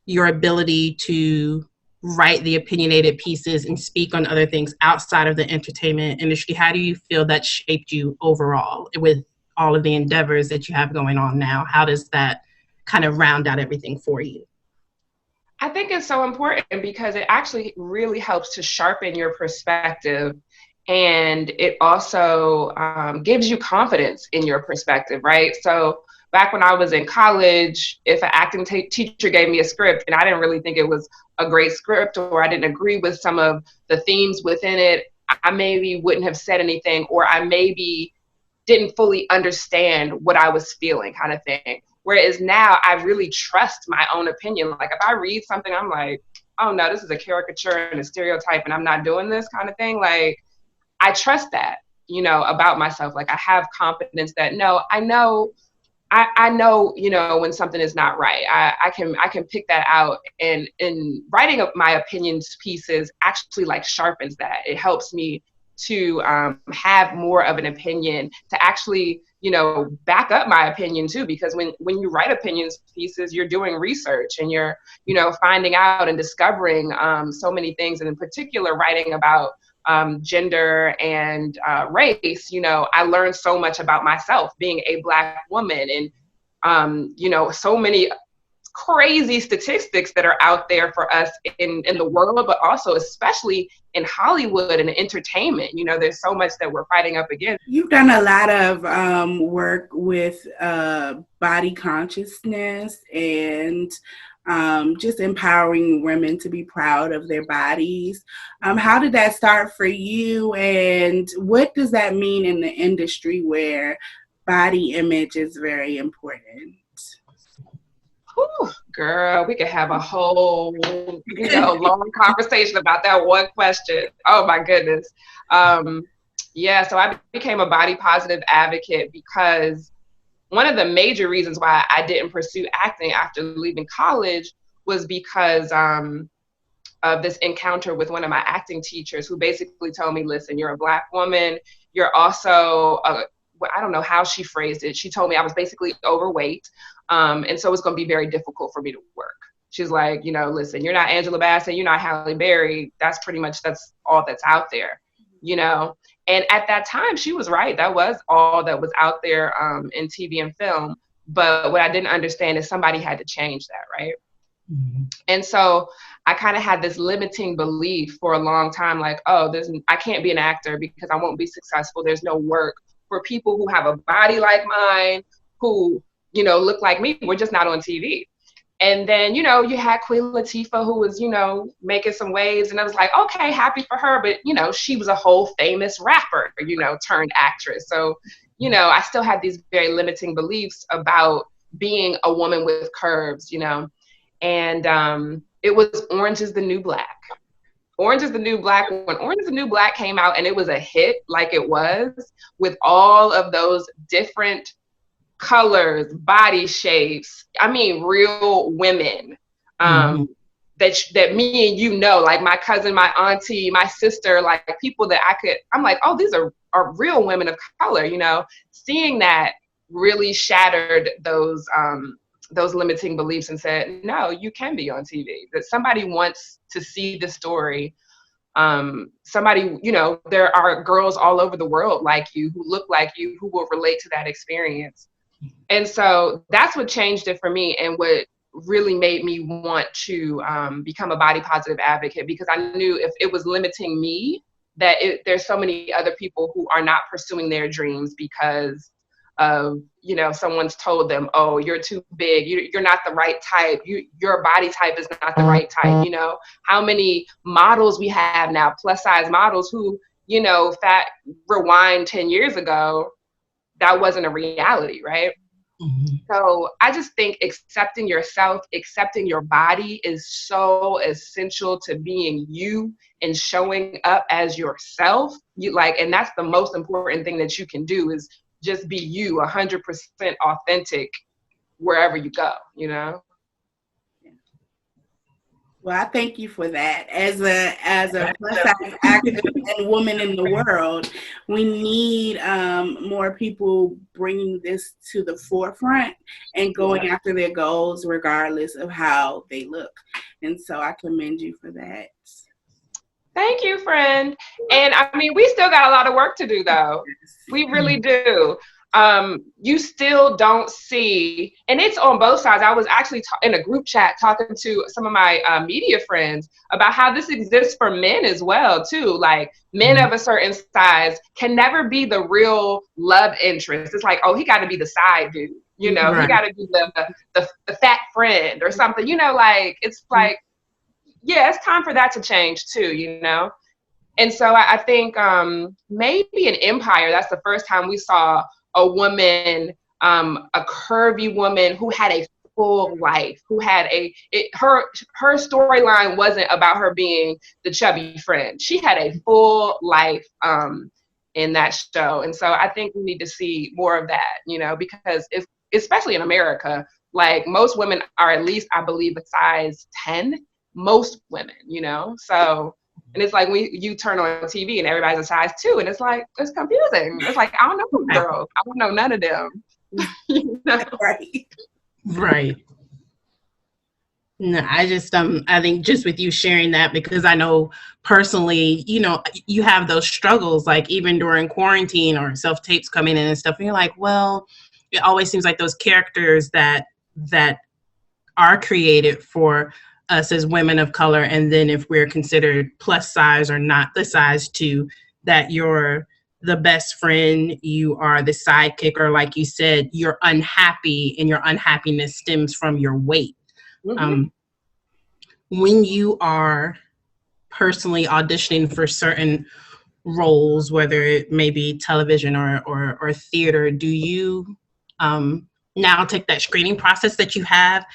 your ability to write the opinionated pieces and speak on other things outside of the entertainment industry, how do you feel that shaped you overall with all of the endeavors that you have going on now? How does that kind of round out everything for you? I think it's so important because it actually really helps to sharpen your perspective. And it also gives you confidence in your perspective, right? So back when I was in college, if an acting teacher gave me a script and I didn't really think it was a great script, or I didn't agree with some of the themes within it, I maybe wouldn't have said anything, or I maybe didn't fully understand what I was feeling, kind of thing. Whereas now I really trust my own opinion. Like if I read something, I'm like, oh no, this is a caricature and a stereotype and I'm not doing this, kind of thing. Like I trust that, about myself. Like I have confidence that no, I know, when something is not right. I can pick that out, and writing up my opinions pieces actually like sharpens that. It helps me to have more of an opinion, to actually, back up my opinion too, because when you write opinions pieces, you're doing research and you're, finding out and discovering so many things. And in particular, writing about gender and race, I learned so much about myself being a Black woman, and so many crazy statistics that are out there for us in the world, but also especially in Hollywood and entertainment. There's so much that we're fighting up against. You've done a lot of work with body consciousness and just empowering women to be proud of their bodies. How did that start for you, and what does that mean in the industry where body image is very important? Whew, girl, we could have a whole, long conversation about that one question. Oh my goodness. So I became a body positive advocate because one of the major reasons why I didn't pursue acting after leaving college was because of this encounter with one of my acting teachers, who basically told me, listen, you're a Black woman. You're also, I don't know how she phrased it. She told me I was basically overweight. And so it's going to be very difficult for me to work. She's like, listen, you're not Angela Bassett, you're not Halle Berry. That's all that's out there, And at that time, she was right. That was all that was out there in TV and film. But what I didn't understand is somebody had to change that, right? Mm-hmm. And so I kind of had this limiting belief for a long time, like, I can't be an actor because I won't be successful. There's no work for people who have a body like mine, who, look like me. We're just not on TV. And then, you had Queen Latifah, who was, making some waves. And I was like, okay, happy for her. But, she was a whole famous rapper, turned actress. So, I still had these very limiting beliefs about being a woman with curves, And it was Orange is the New Black. Orange is the New Black. When Orange is the New Black came out and it was a hit, like it was, with all of those different colors, body shapes, real women that me and like my cousin, my auntie, my sister, like people that I'm like, oh, these are real women of color, Seeing that really shattered those limiting beliefs and said, no, you can be on TV, that somebody wants to see the story. There are girls all over the world like you, who look like you, who will relate to that experience. And so that's what changed it for me, and what really made me want to become a body positive advocate, because I knew if it was limiting me, that there's so many other people who are not pursuing their dreams because of, you know, someone's told them, oh, you're too big, you're not the right type, your body type is not the right type, you know. How many models we have now, plus size models, who, you know, rewind 10 years ago, that wasn't a reality, right? Mm-hmm. So I just think accepting yourself, accepting your body is so essential to being you and showing up as yourself. And that's the most important thing that you can do, is just be you, 100% authentic wherever you go, you know? Well, I thank you for that. As a plus size activist and woman in the world, we need more people bringing this to the forefront and going after their goals, regardless of how they look. And so I commend you for that. Thank you, friend. And I mean, we still got a lot of work to do, though. We really do. You still don't see, and it's on both sides. I was actually in a group chat talking to some of my media friends about how this exists for men as well, too. Like, men of a certain size can never be the real love interest. It's like, oh, he got to be the side dude, you know, He got to be the fat friend or something, you know, like, it's like, yeah, it's time for that to change too, you know? And so I think maybe in Empire, that's the first time we saw a woman, a curvy woman who had a full life, who had her storyline wasn't about her being the chubby friend. She had a full life in that show. And so I think we need to see more of that, you know, because especially in America, like, most women are at least, I believe, a size 10. Most women, you know, so, and it's like, you turn on TV and everybody's a size 2, and it's like, it's confusing. It's like, I don't know those girls. I don't know none of them. You know? Right. No, I just I think just with you sharing that, because I know personally, you know, you have those struggles, like even during quarantine or self-tapes coming in and stuff, and you're like, well, it always seems like those characters that are created for us as women of color, and then if we're considered plus size or not the size 2, that you're the best friend, you are the sidekick, or like you said, you're unhappy and your unhappiness stems from your weight. Mm-hmm. When you are personally auditioning for certain roles, whether it may be television or theater, do you now take that screening process that you have,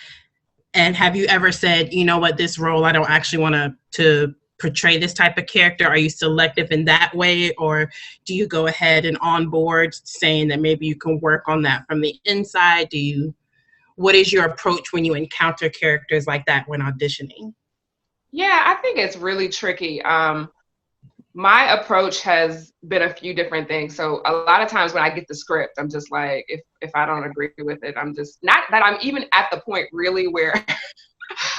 and have you ever said, you know what, this role, I don't actually want to portray this type of character? Are you selective in that way, or do you go ahead and on board saying that maybe you can work on that from the inside? What is your approach when you encounter characters like that when auditioning? Yeah, I think it's really tricky. My approach has been a few different things. So a lot of times when I get the script, I'm just like, if I don't agree with it, I'm just, not that I'm even at the point really where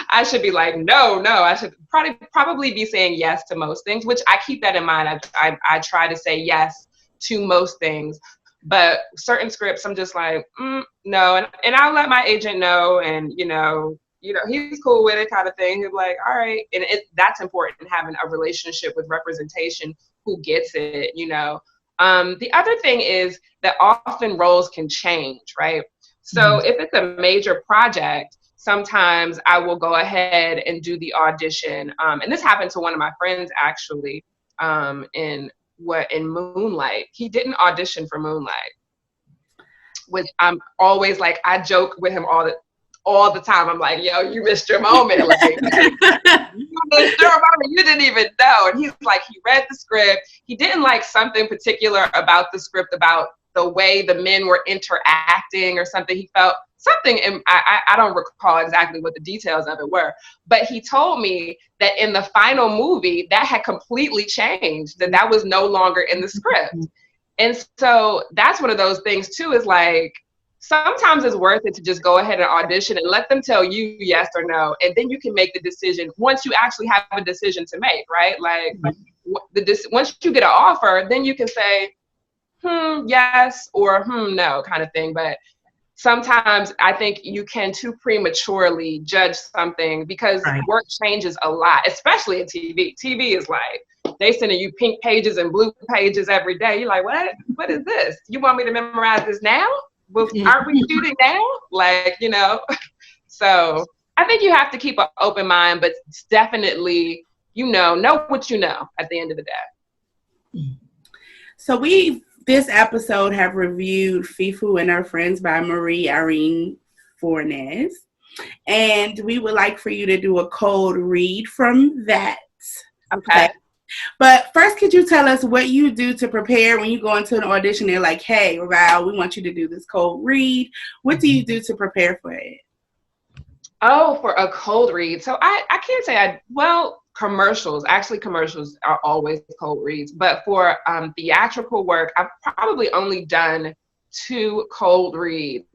I should be like, no, I should probably be saying yes to most things, which I keep that in mind. I try to say yes to most things, but certain scripts, I'm just like, no. And I'll let my agent know, and, you know, he's cool with it, kind of thing. He'll be like, all right. And that's important, having a relationship with representation who gets it, you know. The other thing is that often roles can change, right? So if it's a major project, sometimes I will go ahead and do the audition. And this happened to one of my friends, actually, in Moonlight. He didn't audition for Moonlight, which I'm always like, I joke with him all the time. I'm like, yo, you missed your moment. Like, you missed your moment. You didn't even know. And he's like, he read the script. He didn't like something particular about the script, about the way the men were interacting or something. He felt something, and I don't recall exactly what the details of it were, but he told me that in the final movie, that had completely changed, that was no longer in the script. And so that's one of those things too, is like, sometimes it's worth it to just go ahead and audition and let them tell you yes or no. And then you can make the decision once you actually have a decision to make, right? Like, once you get an offer, then you can say, yes, or no, kind of thing. But sometimes I think you can too prematurely judge something, because work changes a lot, especially in TV. TV is like, they sending you pink pages and blue pages every day. You're like, what is this? You want me to memorize this now? Well, aren't we shooting now? Like, so I think you have to keep an open mind, but definitely, know what you know at the end of the day. So this episode have reviewed Fefu and Her Friends by Marie Irene Fornes. And we would like for you to do a cold read from that. Okay. But first, could you tell us what you do to prepare when you go into an audition? They're like, hey, RaVal, we want you to do this cold read. What do you do to prepare for it? Oh, for a cold read. So I can't say commercials are always cold reads. But for theatrical work, I've probably only done 2 cold reads.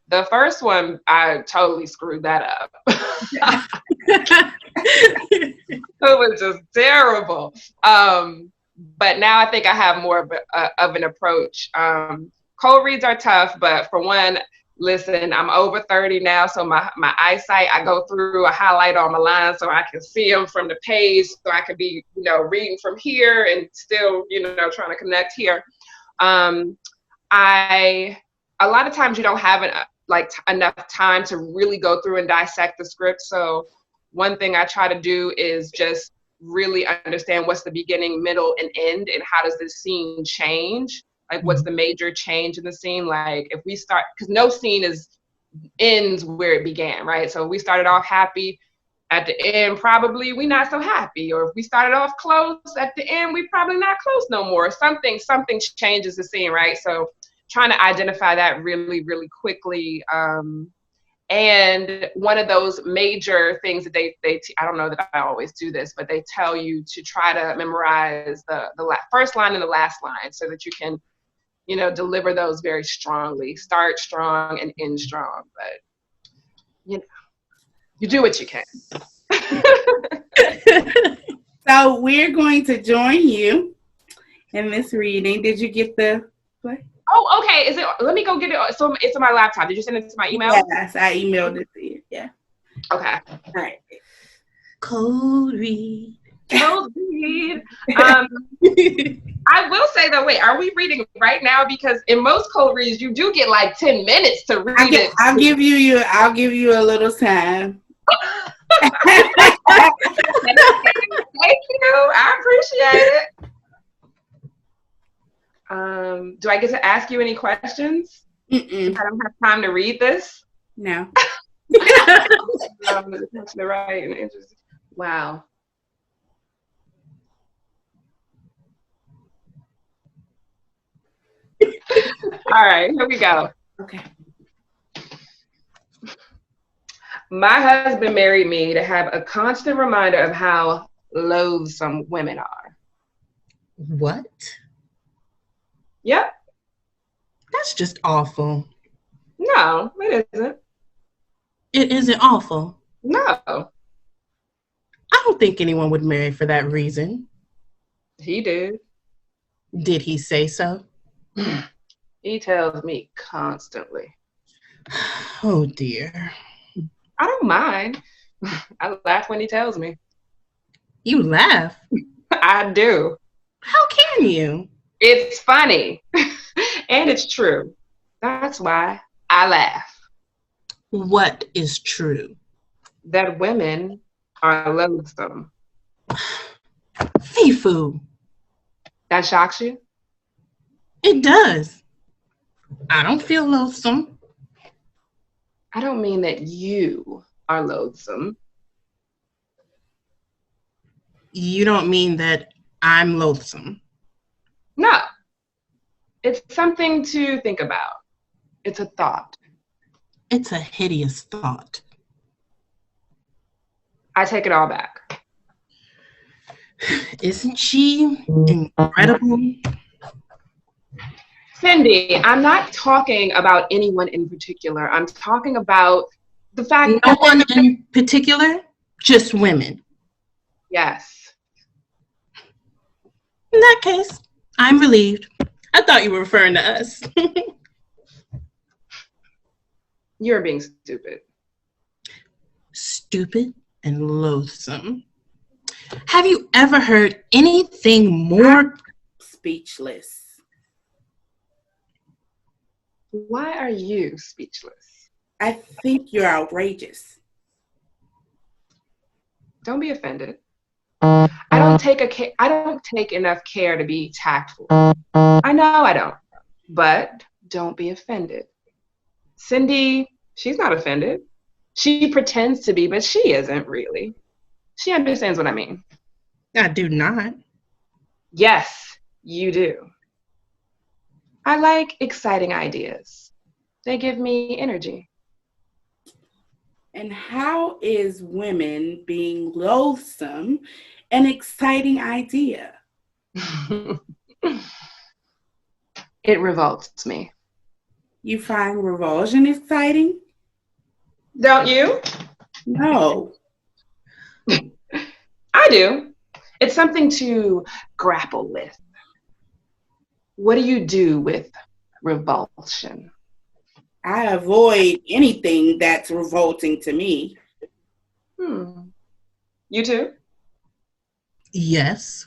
The first one, I totally screwed that up. It was just terrible. But now I think I have more of an approach. Cold reads are tough, but for one, listen, I'm over 30 now, so my eyesight, I go through a highlight on my lines so I can see them from the page, so I can be, reading from here and still, trying to connect here. A lot of times you don't have enough time to really go through and dissect the script. So one thing I try to do is just really understand what's the beginning, middle, and end, and how does this scene change? Like, what's the major change in the scene? Like, if we start, because no scene ends where it began, right? So if we started off happy, at the end, probably we not so happy. Or if we started off close, at the end, we probably not close no more. Something changes the scene, right? So trying to identify that really, really quickly. And one of those major things that they I don't know that I always do this, but they tell you to try to memorize the first line and the last line so that you can, deliver those very strongly. Start strong and end strong. But, you do what you can. So we're going to join you in this reading. Did you get the play? Oh, okay. Let me go get it. So it's on my laptop. Did you send it to my email? Yes, I emailed it to you. Yeah. Okay. All right. Cold read. I will say though, wait, are we reading right now? Because in most cold reads, you do get like 10 minutes to read it. I'll give you a little time. Thank you. I appreciate it. Do I get to ask you any questions? Mm-mm. I don't have time to read this. No. Right and interesting. Wow. All right, here we go. Okay. My husband married me to have a constant reminder of how loathsome women are. What? Yep. That's just awful. No, it isn't. It isn't awful. No. I don't think anyone would marry for that reason. He did. Did he say so? He tells me constantly. Oh dear. I don't mind. I laugh when he tells me. You laugh? I do. How can you? It's funny. And it's true. That's why I laugh. What is true? That women are loathsome. Fefu. That shocks you? It does. I don't feel loathsome. I don't mean that you are loathsome. You don't mean that I'm loathsome. No. It's something to think about. It's a thought. It's a hideous thought. I take it all back. Isn't she incredible? Cindy, I'm not talking about anyone in particular. I'm talking about the fact No one in particular, just women. Yes. In that case, I'm relieved. I thought you were referring to us. You're being stupid. Stupid and loathsome. Have you ever heard anything more? Speechless. Why are you speechless? I think you're outrageous. Don't be offended. I don't take enough care to be tactful. I know I don't. But don't be offended. Cindy, she's not offended. She pretends to be, but she isn't really. She understands what I mean. I do not. Yes, you do. I like exciting ideas. They give me energy. And how is women being loathsome an exciting idea? It revolts me. You find revulsion exciting? Don't you? No. I do. It's something to grapple with. What do you do with revulsion? I avoid anything that's revolting to me. You too? Yes.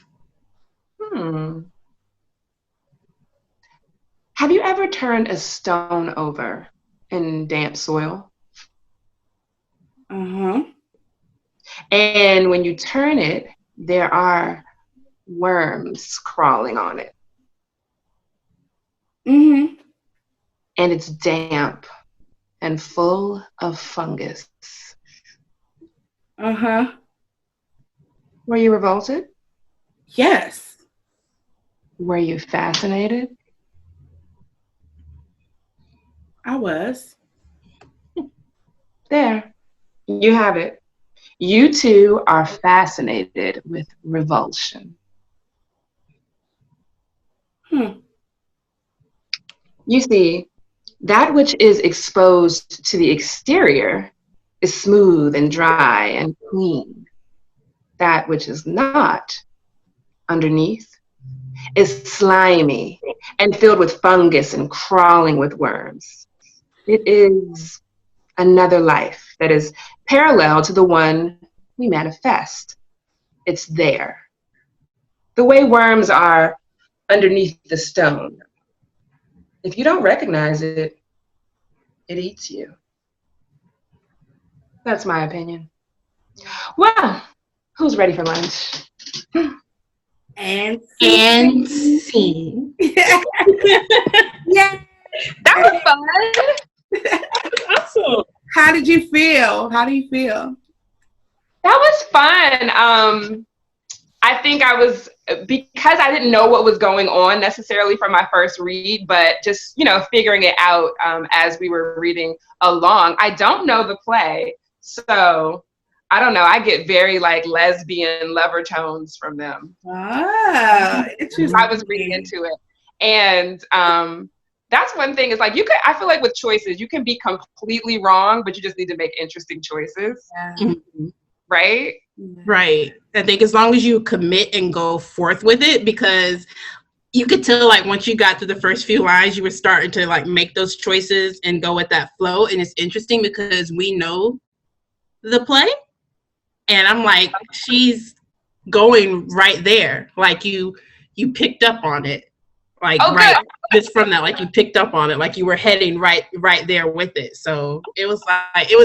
Have you ever turned a stone over in damp soil? Uh-huh. And when you turn it, there are worms crawling on it. Mm-hmm. And it's damp and full of fungus. Uh-huh. Were you revolted? Yes. Were you fascinated? I was. There, you have it. You two are fascinated with revulsion. You see, that which is exposed to the exterior is smooth and dry and clean. That which is not underneath is slimy and filled with fungus and crawling with worms. It is another life that is parallel to the one we manifest. It's there. The way worms are underneath the stone. If you don't recognize it, it eats you. That's my opinion. Well, who's ready for lunch? And scene. Yeah. That was fun. Awesome. How did you feel? How do you feel? That was fun. I think because I didn't know what was going on necessarily from my first read, but just, figuring it out as we were reading along. I don't know the play, so I don't know. I get very lesbian lover tones from them. Ah, interesting. I was reading into it. And that's one thing is I feel like with choices, you can be completely wrong, but you just need to make interesting choices. Yeah. Mm-hmm. Right? Right. I think as long as you commit and go forth with it, because you could tell once you got to the first few lines, you were starting to make those choices and go with that flow. And it's interesting because we know the play. And I'm like, she's going right there. You picked up on it. Right, just from that, you picked up on it, you were heading right there with it. So it was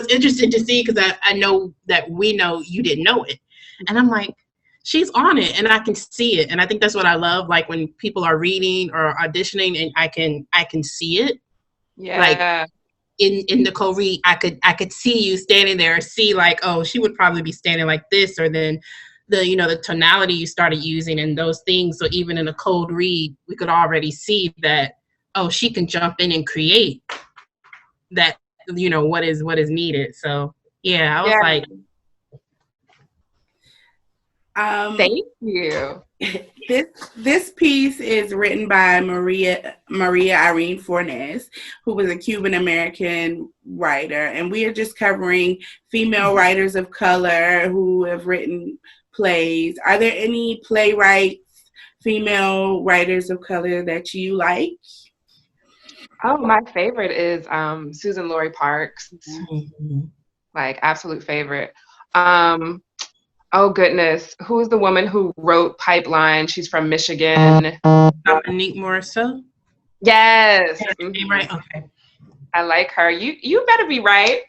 interesting to see because I know that we know you didn't know it, and I'm like, she's on it, and I can see it, and I think that's what I love. When people are reading or auditioning, and I can see it. Yeah. In Nicole Reed, I could see you standing there, see oh, she would probably be standing like this, or then the tonality you started using and those things. So even in a cold read, we could already see that, oh, she can jump in and create that, what is needed. So yeah, I was thank you. This piece is written by Maria Irene Fornes, who was a Cuban American writer, and we are just covering female writers of color who have written plays. Are there any playwrights, female writers of color that you like? Oh, my favorite is Susan Laurie Parks. Mm-hmm. Absolute favorite. Oh goodness, who's the woman who wrote Pipeline? She's from Michigan. Dominique Morissette. Yes. Right. Okay. I like her. You better be right.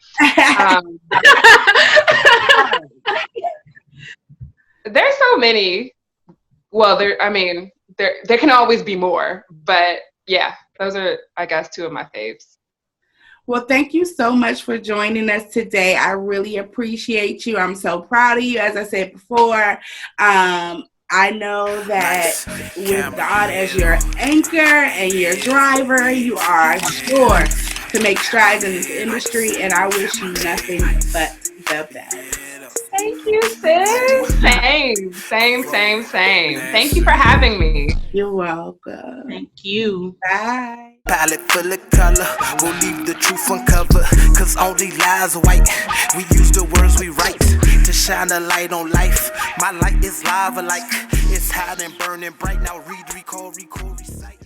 There's so many. Well, there can always be more, but yeah, those are, I guess, two of my faves. Well, thank you so much for joining us today. I really appreciate you. I'm so proud of you. As I said before, I know that with God as your anchor and your driver, you are sure to make strides in this industry, and I wish you nothing but the best. Thank you, sis. Same. Thank you for having me. You're welcome. Thank you. Bye. Palette full of color, we'll leave the truth uncovered. Cause only lies are white. We use the words we write to shine a light on life. My light is lava like it's hot and burning bright. Now read, recall, recite.